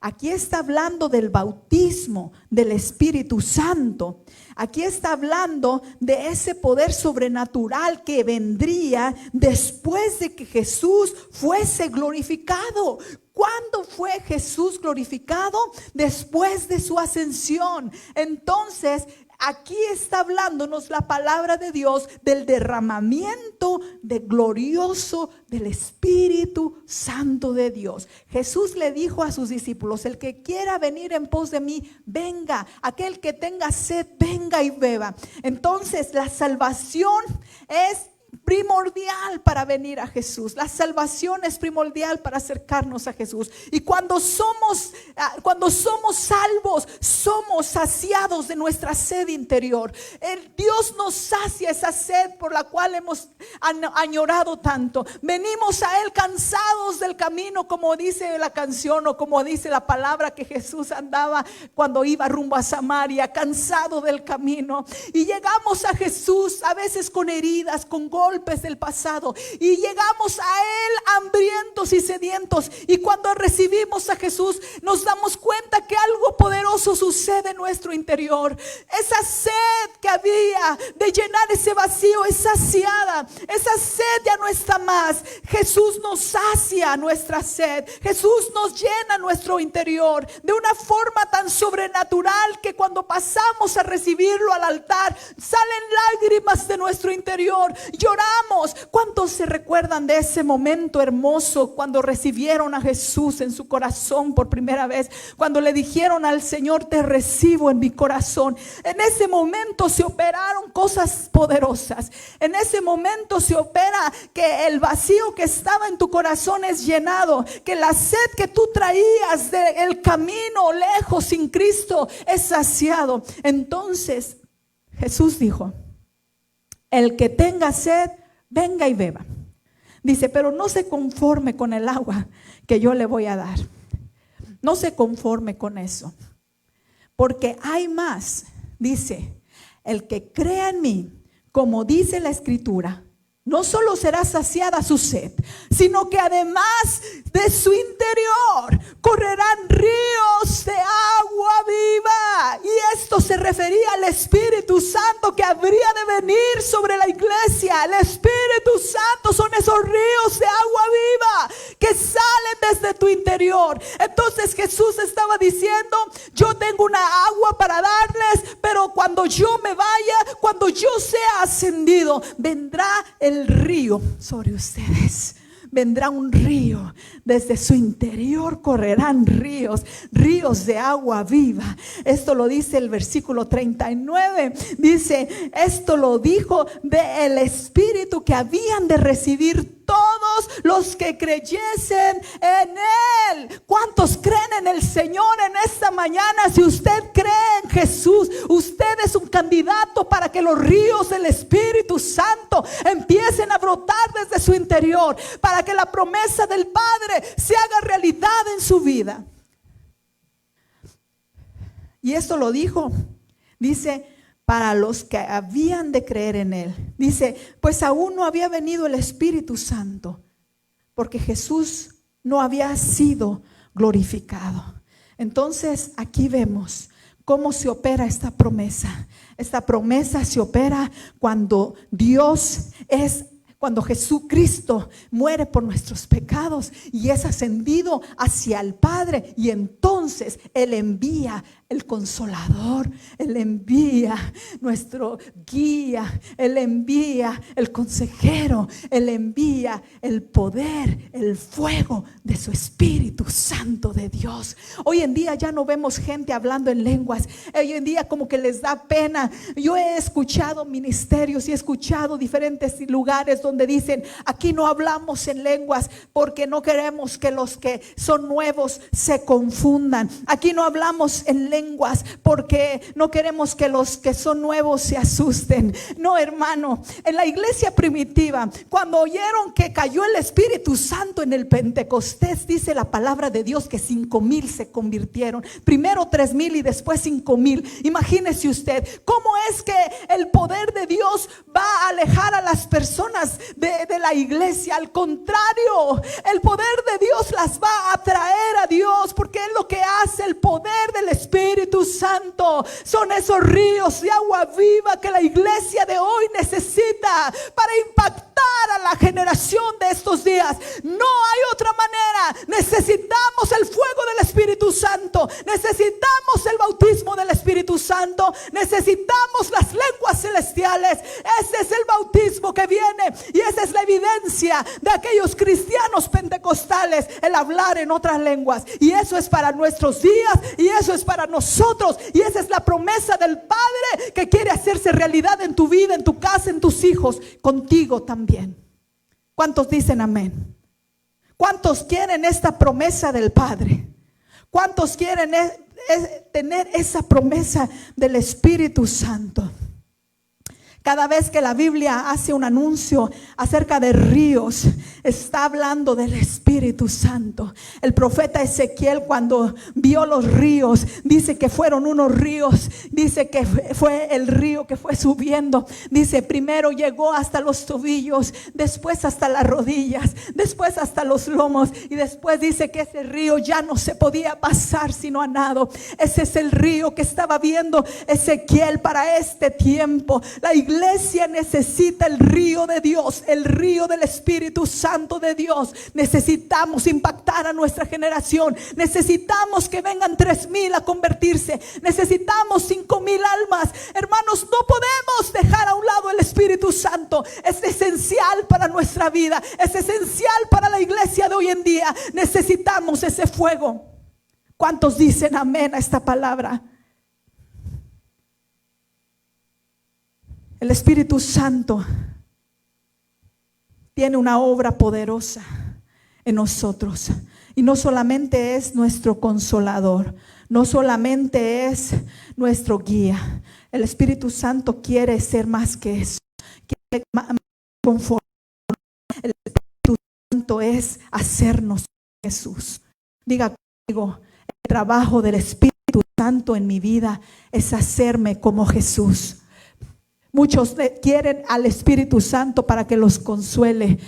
Aquí está hablando del bautismo del Espíritu Santo. Aquí está hablando de ese poder sobrenatural que vendría después de que Jesús fuese glorificado. ¿Cuándo fue Jesús glorificado? Después de su ascensión. Entonces, aquí está hablándonos la palabra de Dios del derramamiento glorioso del Espíritu Santo de Dios. Jesús le dijo a sus discípulos: el que quiera venir en pos de mí, venga. Aquel que tenga sed, venga y beba. Entonces, la salvación es primordial para venir a Jesús. La salvación es primordial para acercarnos a Jesús. Y cuando somos salvos, somos saciados de nuestra sed interior. El Dios nos sacia esa sed por la cual hemos añorado tanto. Venimos a Él cansados del camino, como dice la canción o como dice la palabra, que Jesús andaba cuando iba rumbo a Samaria, cansado del camino. Y llegamos a Jesús a veces con heridas, con golpes del pasado y llegamos a Él hambrientos y sedientos. Y cuando recibimos a Jesús, nos damos cuenta que algo poderoso sucede en nuestro interior. Esa sed que había de llenar ese vacío es saciada. Esa sed ya no está más. Jesús nos sacia nuestra sed. Jesús nos llena nuestro interior de una forma tan sobrenatural que cuando pasamos a recibirlo al altar, salen lágrimas de nuestro interior. Lloramos. ¿Cuántos se recuerdan de ese momento hermoso cuando recibieron a Jesús en su corazón por primera vez? Cuando le dijeron al Señor: te recibo en mi corazón. En ese momento se operaron cosas poderosas. En ese momento se opera que el vacío que estaba en tu corazón es llenado, que la sed que tú traías del camino lejos sin Cristo es saciado. Entonces Jesús dijo: el que tenga sed, venga y beba. Dice: pero no se conforme con el agua que yo le voy a dar. No se conforme con eso, porque hay más. Dice: el que crea en mí, como dice la Escritura, no solo será saciada su sed, sino que además de su interior correrán ríos de agua viva. Y esto se refería al Espíritu Santo que habría de venir sobre la iglesia. El Espíritu Santo son esos ríos de agua viva que salen desde tu interior. Entonces Jesús estaba diciendo: yo tengo una agua para darles, pero cuando yo me vaya, cuando yo sea ascendido, vendrá el río sobre ustedes. Vendrá un río, desde su interior correrán ríos de agua viva. Esto lo dice el versículo 39. Dice: esto lo dijo del Espíritu que habían de recibir todos los que creyesen en Él. ¿Cuántos creen en el Señor en esta mañana? Si usted cree en Jesús, usted es un candidato para que los ríos del Espíritu Santo empiecen a brotar desde su interior, para que la promesa del Padre se haga realidad en su vida. Y esto lo dijo, dice, para los que habían de creer en Él. Dice: pues aún no había venido el Espíritu Santo, porque Jesús no había sido glorificado. Entonces aquí vemos cómo se opera esta promesa. Esta promesa se opera cuando cuando Jesucristo muere por nuestros pecados y es ascendido hacia el Padre, y entonces Él envía el Consolador, Él envía nuestro guía, Él envía el consejero, Él envía el poder, el fuego de su Espíritu Santo de Dios. Hoy en día ya no vemos gente hablando en lenguas. Hoy en día como que les da pena. Yo he escuchado ministerios y he escuchado diferentes lugares donde dicen: aquí no hablamos en lenguas porque no queremos que los que son nuevos se confundan. Aquí no hablamos en lenguas porque no queremos que los que son nuevos se asusten. No, hermano, en la iglesia primitiva, cuando oyeron que cayó el Espíritu Santo en el Pentecostés, dice la palabra de Dios que 5,000 se convirtieron. Primero 3,000 y después 5,000. Imagínese usted cómo es que el poder de Dios va a alejar a las personas de la iglesia. Al contrario, el poder de Dios las va a atraer a Dios, porque es lo que hace el poder del Espíritu Santo. Son esos ríos de agua viva que la iglesia de hoy necesita para impactar a la generación de estos días. No hay otra manera. Necesitamos el fuego del Espíritu Santo, necesitamos el bautismo del Espíritu Santo, necesitamos las lenguas celestiales. Ese es el bautismo que viene, y esa es la evidencia de aquellos cristianos pentecostales, el hablar en otras lenguas. Y eso es para nuestros días, y eso es para nosotros, y esa es la promesa del Padre que quiere hacerse realidad en tu vida, en tu casa, en tus hijos, contigo también. ¿Cuántos dicen amén? ¿Cuántos quieren esta promesa del Padre? ¿Cuántos quieren tener esa promesa del Espíritu Santo? Cada vez que la Biblia hace un anuncio acerca de ríos, está hablando del Espíritu Santo. El profeta Ezequiel, cuando vio los ríos, dice que fueron unos ríos, dice que fue el río que fue subiendo. Dice, primero llegó hasta los tobillos, después hasta las rodillas, después hasta los lomos, y después dice que ese río ya no se podía pasar sino a nado. Ese es el río que estaba viendo Ezequiel para este tiempo. La iglesia necesita el río de Dios, el río del Espíritu Santo de Dios. Necesitamos impactar a nuestra generación. Necesitamos que vengan 3,000 a convertirse. Necesitamos 5,000 almas. Hermanos, no podemos dejar a un lado el Espíritu Santo. Es esencial para nuestra vida. Es esencial para la iglesia de hoy en día. Necesitamos ese fuego. ¿Cuántos dicen amén a esta palabra? El Espíritu Santo tiene una obra poderosa en nosotros. Y no solamente es nuestro consolador, no solamente es nuestro guía. El Espíritu Santo quiere ser más que eso. Quiere conformar. El Espíritu Santo es hacernos Jesús. Diga conmigo, el trabajo del Espíritu Santo en mi vida es hacerme como Jesús. Muchos quieren al Espíritu Santo para que los consuele,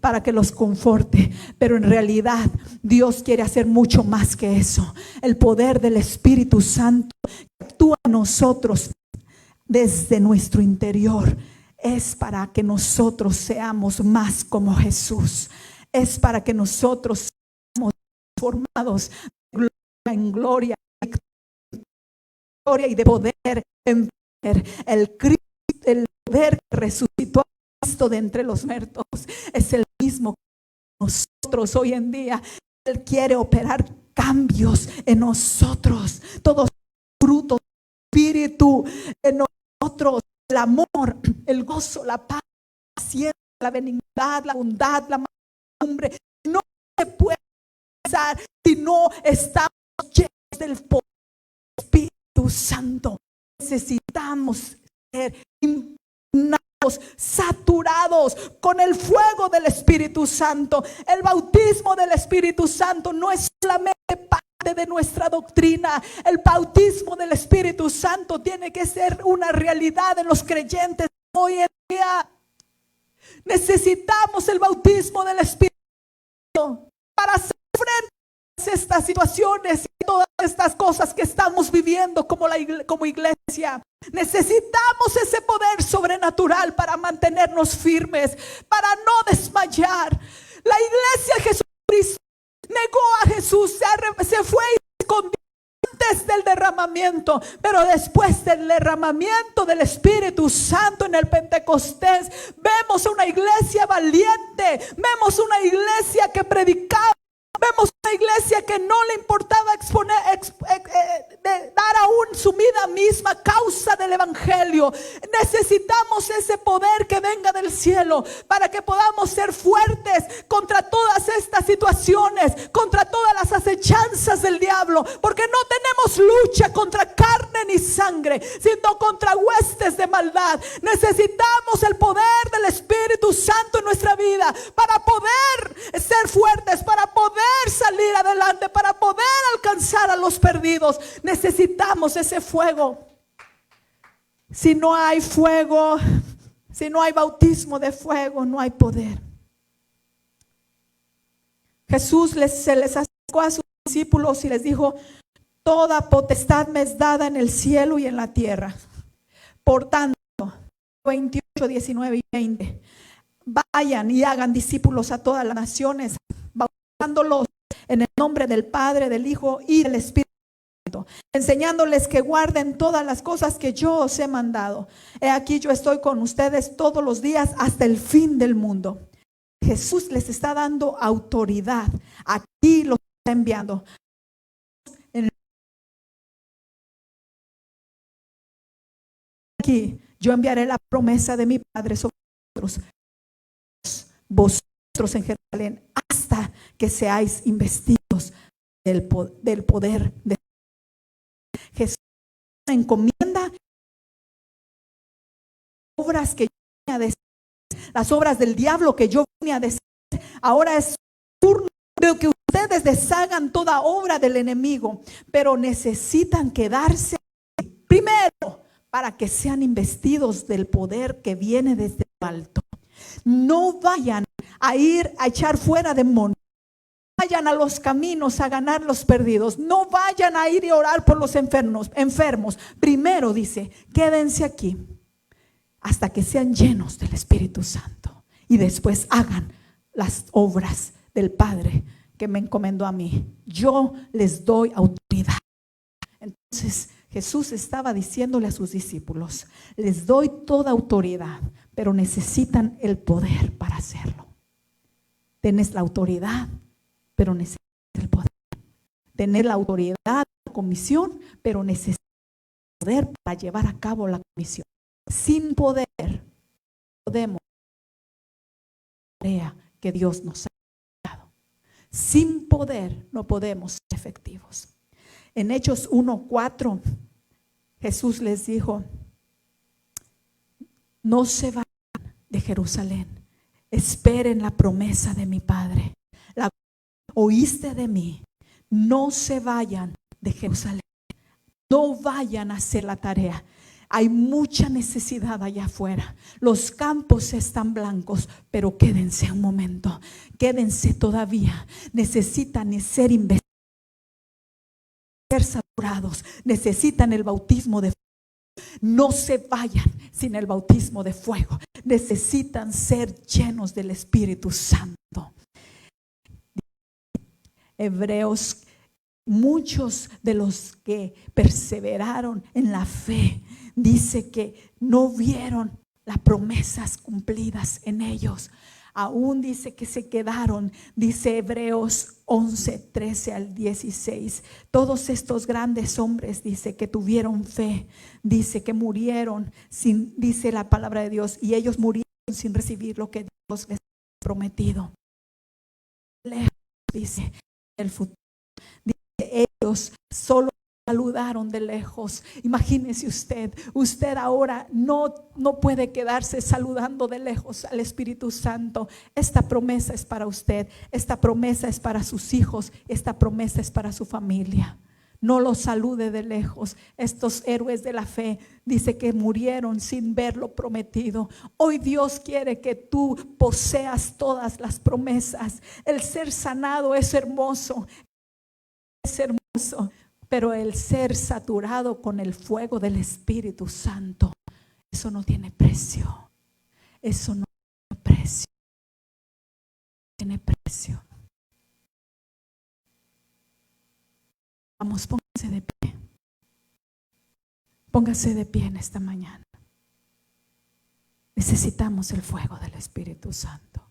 para que los conforte, pero en realidad Dios quiere hacer mucho más que eso. El poder del Espíritu Santo que actúa en nosotros desde nuestro interior es para que nosotros seamos más como Jesús. Es para que nosotros seamos formados de gloria en gloria, y de poder en el Cristo, el poder que resucitó a Cristo de entre los muertos, es el mismo que nosotros hoy en día. Él quiere operar cambios en nosotros, todos los frutos del Espíritu en nosotros, el amor, el gozo, la paz, la paciencia, la benignidad, la bondad, la mansedumbre. No se puede pensar si no estamos llenos del poder del Espíritu Santo. Necesitamos ser impregnados, saturados con el fuego del Espíritu Santo. El bautismo del Espíritu Santo no es solamente parte de nuestra doctrina. El bautismo del Espíritu Santo tiene que ser una realidad en los creyentes hoy en día. Necesitamos el bautismo del Espíritu Santo para hacer frente estas situaciones y todas estas cosas que estamos viviendo como iglesia. Necesitamos ese poder sobrenatural para mantenernos firmes, para no desmayar. La iglesia de Jesucristo negó a Jesús, se fue y se escondió antes del derramamiento, pero después del derramamiento del Espíritu Santo en el Pentecostés, vemos una iglesia valiente, vemos una iglesia que predicaba. Vemos una iglesia que no le importaba dar aún su vida misma a causa del evangelio. Necesitamos ese poder que venga del cielo para que podamos ser fuertes contra todas estas situaciones, contra todas las acechanzas del diablo, porque no tenemos lucha contra carne ni sangre, sino contra huestes de maldad. Necesitamos el poder del Espíritu Santo en nuestra vida para poder ser fuertes, para poder salir adelante, para poder alcanzar a los perdidos. Necesitamos ese fuego. Si no hay fuego, si no hay bautismo de fuego, no hay poder. Jesús se les acercó a sus discípulos y les dijo: toda potestad me es dada en el cielo y en la tierra. Por tanto, 28, 19 y 20, vayan y hagan discípulos a todas las naciones, bautizándolos en el nombre del Padre, del Hijo y del Espíritu Santo, enseñándoles que guarden todas las cosas que yo os he mandado. He aquí, yo estoy con ustedes todos los días hasta el fin del mundo. Jesús les está dando autoridad. Aquí los está enviando. Aquí yo enviaré la promesa de mi Padre sobre vosotros en Jerusalén, hasta que seáis investidos del poder de Jesús. Encomienda obras que yo vine a decir, las obras del diablo que yo vine a decir, ahora es turno de que ustedes deshagan toda obra del enemigo, pero necesitan quedarse primero para que sean investidos del poder que viene desde lo alto. No vayan a ir a echar fuera demonios. Vayan a los caminos a ganar los perdidos. No vayan a ir y orar por los enfermos. Primero dice, quédense aquí hasta que sean llenos del Espíritu Santo. Y después hagan las obras del Padre que me encomendó a mí. Yo les doy autoridad. Entonces Jesús estaba diciéndole a sus discípulos, les doy toda autoridad, pero necesitan el poder para hacerlo. Tienes la autoridad, pero necesitas el poder. Tener la autoridad, la comisión, pero necesitas el poder para llevar a cabo la comisión. Sin poder podemos hacer la tarea que Dios nos ha dado. Sin poder no podemos ser efectivos. En Hechos 1:4 Jesús les dijo, no se vayan de Jerusalén, esperen la promesa de mi Padre. La oíste de mí, no se vayan de Jerusalén, no vayan a hacer la tarea. Hay mucha necesidad allá afuera. Los campos están blancos, pero quédense un momento, quédense todavía. Necesitan ser investigados, ser saturados, necesitan el bautismo de fuego. No se vayan sin el bautismo de fuego. Necesitan ser llenos del Espíritu Santo. Hebreos, muchos de los que perseveraron en la fe, dice que no vieron las promesas cumplidas en ellos. Aún dice que se quedaron, dice Hebreos 11:13-16. Todos estos grandes hombres, dice que tuvieron fe, dice que murieron sin, dice la palabra de Dios, y ellos murieron sin recibir lo que Dios les ha prometido. Lejos, dice el futuro. Dice ellos solo saludaron de lejos. Imagínese usted ahora no puede quedarse saludando de lejos al Espíritu Santo. Esta promesa es para usted, esta promesa es para sus hijos, esta promesa es para su familia. No los salude de lejos. Estos héroes de la fe dice que murieron sin ver lo prometido. Hoy Dios quiere que tú poseas todas las promesas. El ser sanado es hermoso, pero el ser saturado con el fuego del Espíritu Santo, eso no tiene precio. Eso no tiene precio. Tiene precio. Vamos, póngase de pie. Póngase de pie en esta mañana. Necesitamos el fuego del Espíritu Santo.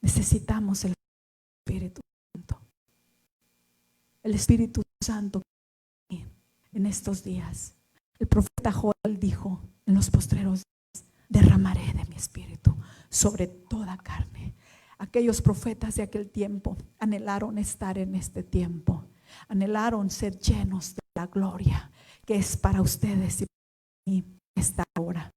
Necesitamos el Espíritu Santo. El Espíritu Santo en estos días. El profeta Joel dijo en los postreros días, derramaré de mi espíritu sobre toda carne. Aquellos profetas de aquel tiempo anhelaron estar en este tiempo, anhelaron ser llenos de la gloria que es para ustedes y para mí esta hora.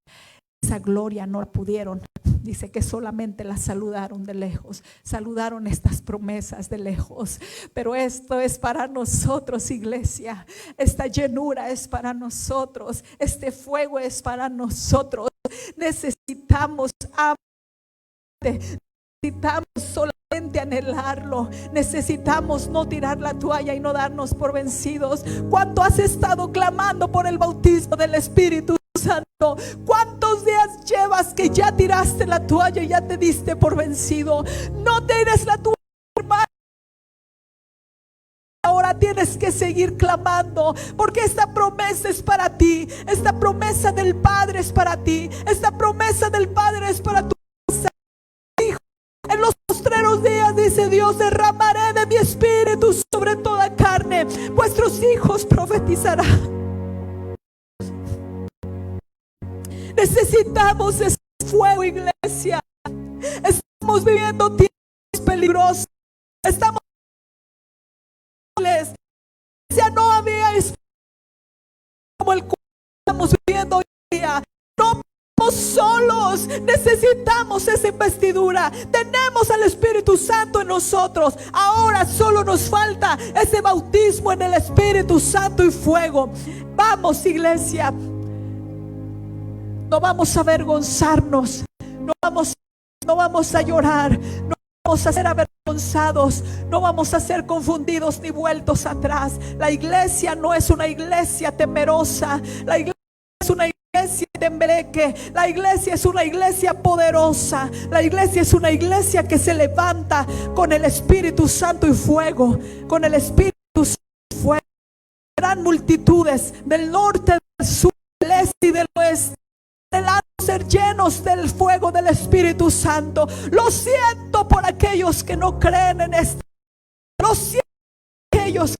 Esa gloria no la pudieron, dice que solamente la saludaron de lejos, saludaron estas promesas de lejos, pero esto es para nosotros, iglesia. Esta llenura es para nosotros, este fuego es para nosotros. Necesitamos necesitamos solamente anhelarlo. Necesitamos no tirar la toalla y no darnos por vencidos. ¿Cuánto has estado clamando por el bautismo del Espíritu Santo? ¿Cuántos días llevas que ya tiraste la toalla y ya te diste por vencido? No tires la toalla, hermano. Ahora tienes que seguir clamando, porque esta promesa es para ti. Esta promesa del Padre es para ti. Esta promesa del Padre es para tu hijo. En los postreros días, dice Dios, derramaré de mi espíritu sobre toda carne. Vuestros hijos profetizarán. Necesitamos ese fuego, iglesia. Estamos viviendo tiempos peligrosos. Estamos ya no había como el cual estamos viviendo hoy No estamos solos, necesitamos esa investidura. Tenemos al Espíritu Santo en nosotros. Ahora solo nos falta ese bautismo en el Espíritu Santo y fuego. Vamos, iglesia, no vamos a avergonzarnos, no vamos a llorar, no vamos a ser avergonzados, no vamos a ser confundidos ni vueltos atrás. La iglesia no es una iglesia temerosa, la iglesia es una iglesia tembleque, la iglesia es una iglesia poderosa, la iglesia es una iglesia que se levanta con el Espíritu Santo y fuego, con el Espíritu Santo y fuego. Gran multitudes del norte, del sur, del este y del oeste ser llenos del fuego del Espíritu Santo. Lo siento por aquellos que no creen en esto. Lo siento por aquellos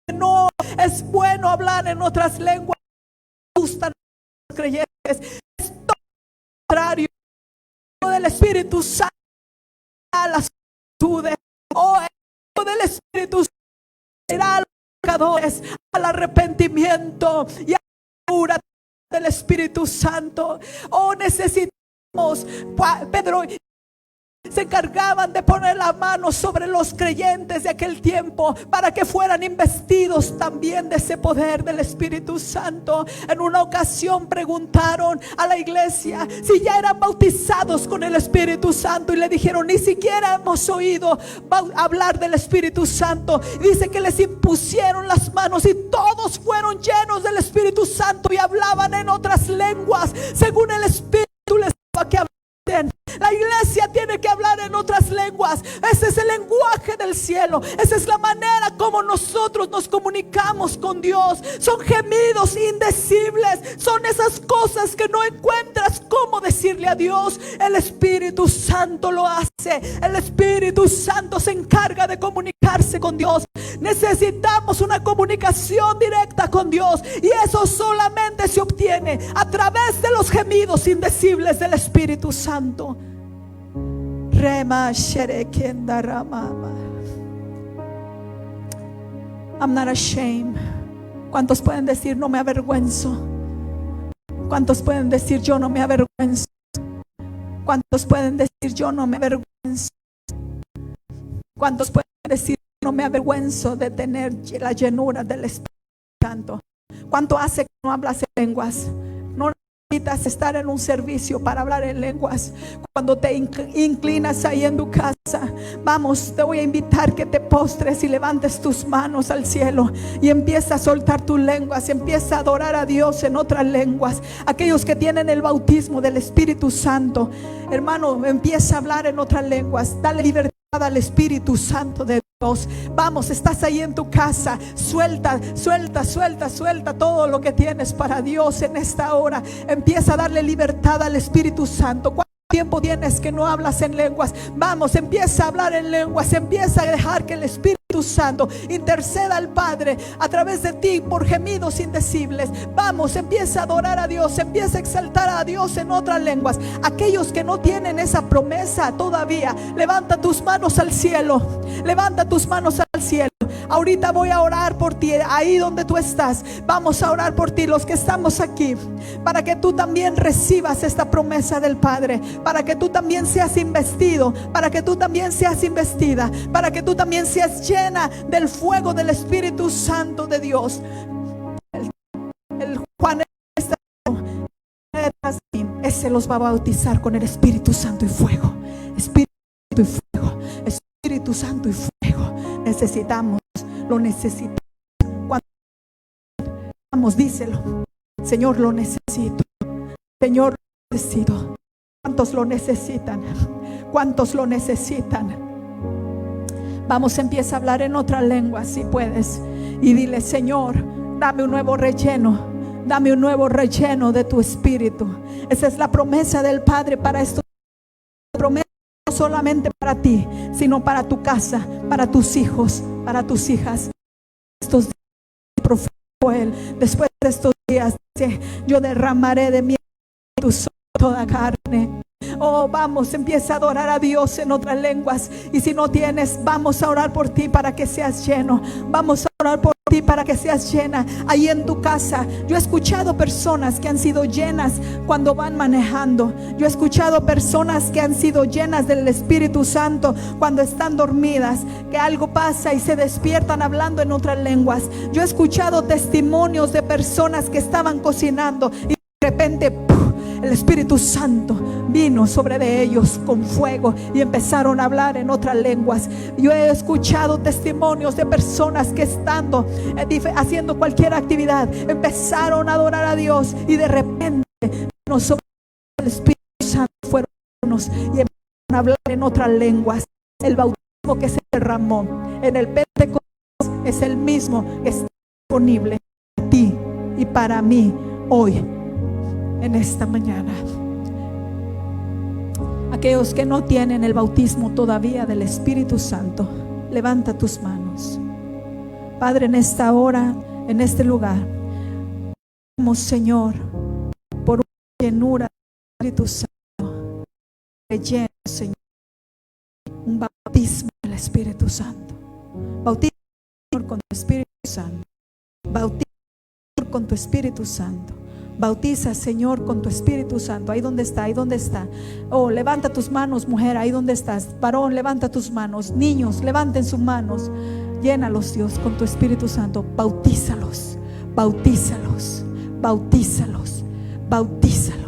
que no es bueno hablar en otras lenguas. No gustan los creyentes. Es todo lo contrario. Del Espíritu Santo a las virtudes. El del Espíritu Santo será a los pecadores al arrepentimiento y a la cura del Espíritu Santo. Necesitamos. Pedro se encargaban de poner la mano sobre los creyentes de aquel tiempo para que fueran investidos también de ese poder del Espíritu Santo. En una ocasión preguntaron a la iglesia si ya eran bautizados con el Espíritu Santo y le dijeron: ni siquiera hemos oído hablar del Espíritu Santo. Y dice que les impusieron las manos y todos fueron llenos del Espíritu Santo y hablaban en otras lenguas según el Espíritu les daba que hablaran. La iglesia tiene que hablar en otras lenguas. Ese es el lenguaje del cielo. Esa es la manera como nosotros nos comunicamos con Dios. Son gemidos indecibles. Son esas cosas que no encuentras cómo decirle a Dios. El Espíritu Santo lo hace. El Espíritu Santo se encarga de comunicarse con Dios. Necesitamos una comunicación directa con Dios, y eso solamente se obtiene a través de los gemidos indecibles del Espíritu Santo. I'm not ashamed. ¿Cuántos pueden decir no me avergüenzo? ¿Cuántos pueden decir yo no me avergüenzo? ¿Cuántos pueden decir yo no me avergüenzo? ¿Cuántos pueden decir no me avergüenzo de tener la llenura del Espíritu Santo? ¿Cuánto hace que no hablas en lenguas? No necesitas estar en un servicio para hablar en lenguas. Cuando te inclinas ahí en tu casa, vamos, te voy a invitar que te postres y levantes tus manos al cielo y empieza a soltar tus lenguas, empieza a adorar a Dios en otras lenguas. Aquellos que tienen el bautismo del Espíritu Santo, hermano, empieza a hablar en otras lenguas. Dale libertad al Espíritu Santo de Dios. Vamos, estás ahí en tu casa, suelta todo lo que tienes para Dios en esta hora. Empieza a darle libertad al Espíritu Santo. ¿Cuánto tiempo tienes que no hablas en lenguas? Vamos, empieza a hablar en lenguas, empieza a dejar que el Espíritu Santo interceda al Padre a través de ti por gemidos indecibles. Vamos, empieza a adorar a Dios, empieza a exaltar a Dios en otras lenguas. Aquellos que no tienen esa promesa todavía, levanta tus manos al cielo, levanta tus manos al cielo. Ahorita voy a orar por ti, ahí donde tú estás. Vamos a orar por ti, los que estamos aquí, para que tú también recibas esta promesa del Padre, para que tú también seas investido, para que tú también seas investida, para que tú también seas llena del fuego del Espíritu Santo de Dios. El Juan está detrás de mí, ese los va a bautizar con el Espíritu Santo y fuego. Espíritu y fuego, Espíritu Santo y fuego. Necesitamos, lo necesitamos. Cuando vamos, díselo: Señor, lo necesito. Señor, lo necesito. ¿Cuántos lo necesitan? ¿Cuántos lo necesitan? Vamos, empieza a hablar en otra lengua si puedes, y dile: Señor, dame un nuevo relleno, dame un nuevo relleno de tu Espíritu. Esa es la promesa del Padre para esto. Promesa no solamente para ti, sino para tu casa, para tus hijos, para tus hijas. Estos días, el profeta Joel, después de estos días, dice: yo derramaré de mi Espíritu sobre toda carne. Oh, vamos, empieza a adorar a Dios en otras lenguas. Y si no tienes, vamos a orar por ti para que seas lleno. Vamos a orar por ti para que seas llena ahí en tu casa. Yo he escuchado personas que han sido llenas cuando van manejando. Yo he escuchado personas que han sido llenas del Espíritu Santo cuando están dormidas, que algo pasa y se despiertan hablando en otras lenguas. Yo he escuchado testimonios de personas que estaban cocinando y de repente el Espíritu Santo vino sobre de ellos con fuego y empezaron a hablar en otras lenguas. Yo he escuchado testimonios de personas que estando haciendo cualquier actividad empezaron a adorar a Dios y de repente vino sobre el Espíritu Santo, fueron y empezaron a hablar en otras lenguas. El bautismo que se derramó en el Pentecostés es el mismo que está disponible para ti y para mí hoy, en esta mañana. Aquellos que no tienen el bautismo todavía del Espíritu Santo, levanta tus manos. Padre, en esta hora, en este lugar, Señor, por una llenura del Espíritu Santo, lleno, Señor, un bautismo del Espíritu Santo. Bautiza, Señor, con tu Espíritu Santo. Bautiza, Señor, con tu Espíritu Santo. Bautiza, Señor, con tu Espíritu Santo. Ahí donde está, ahí donde está. Oh, levanta tus manos, mujer, ahí donde estás. Varón, levanta tus manos. Niños, levanten sus manos. Llénalos, Dios, con tu Espíritu Santo. Bautízalos, bautízalos, bautízalos, bautízalos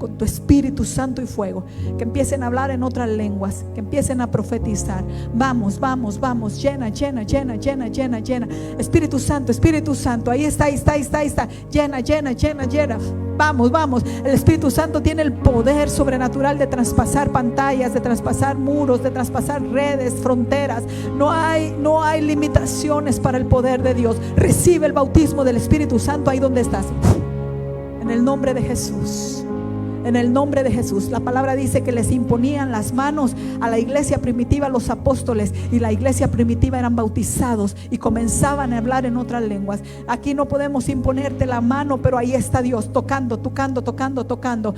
con tu Espíritu Santo y fuego. Que empiecen a hablar en otras lenguas, que empiecen a profetizar. Vamos, vamos, vamos. Llena, llena, llena, llena, llena, llena. Espíritu Santo, Espíritu Santo. Ahí está, ahí está, ahí está, ahí está. Llena, llena, llena, llena. Vamos, vamos. El Espíritu Santo tiene el poder sobrenatural de traspasar pantallas, de traspasar muros, de traspasar redes, fronteras. No hay limitaciones para el poder de Dios. Recibe el bautismo del Espíritu Santo ahí donde estás. En el nombre de Jesús. En el nombre de Jesús. La palabra dice que les imponían las manos a la iglesia primitiva, los apóstoles, y la iglesia primitiva eran bautizados y comenzaban a hablar en otras lenguas. Aquí no podemos imponerte la mano, pero ahí está Dios tocando, tocando, tocando, tocando.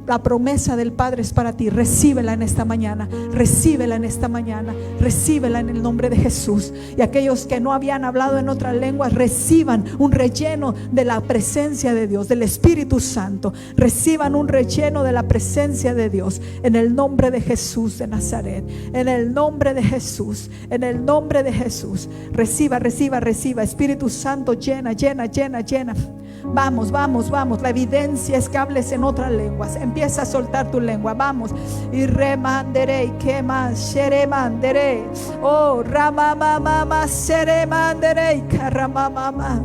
La promesa del Padre es para ti. Recíbela en esta mañana. Recíbela en esta mañana. Recíbela en el nombre de Jesús. Y aquellos que no habían hablado en otras lenguas, reciban un relleno de la presencia de Dios, del Espíritu Santo. Reciban un relleno de la presencia de Dios en el nombre de Jesús de Nazaret. En el nombre de Jesús, en el nombre de Jesús. Reciba, reciba, reciba. Espíritu Santo, llena, llena, llena, llena. Vamos, vamos, vamos. La evidencia es que hables en otras lenguas. Empieza a soltar tu lengua. Vamos. Y remanderé, que más, sheremanderé. Oh, ramamama, sheremanderé, caramamama.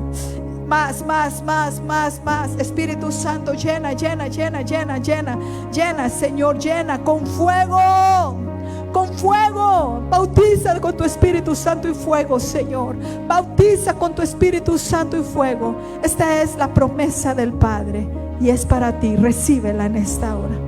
Más, más, más, más, más. Espíritu Santo, llena, llena, llena, llena, llena. Llena, Señor, llena con fuego. Con fuego. Bautiza con tu Espíritu Santo y fuego, Señor. Bautiza con tu Espíritu Santo y fuego. Esta es la promesa del Padre y es para ti. Recíbela en esta hora.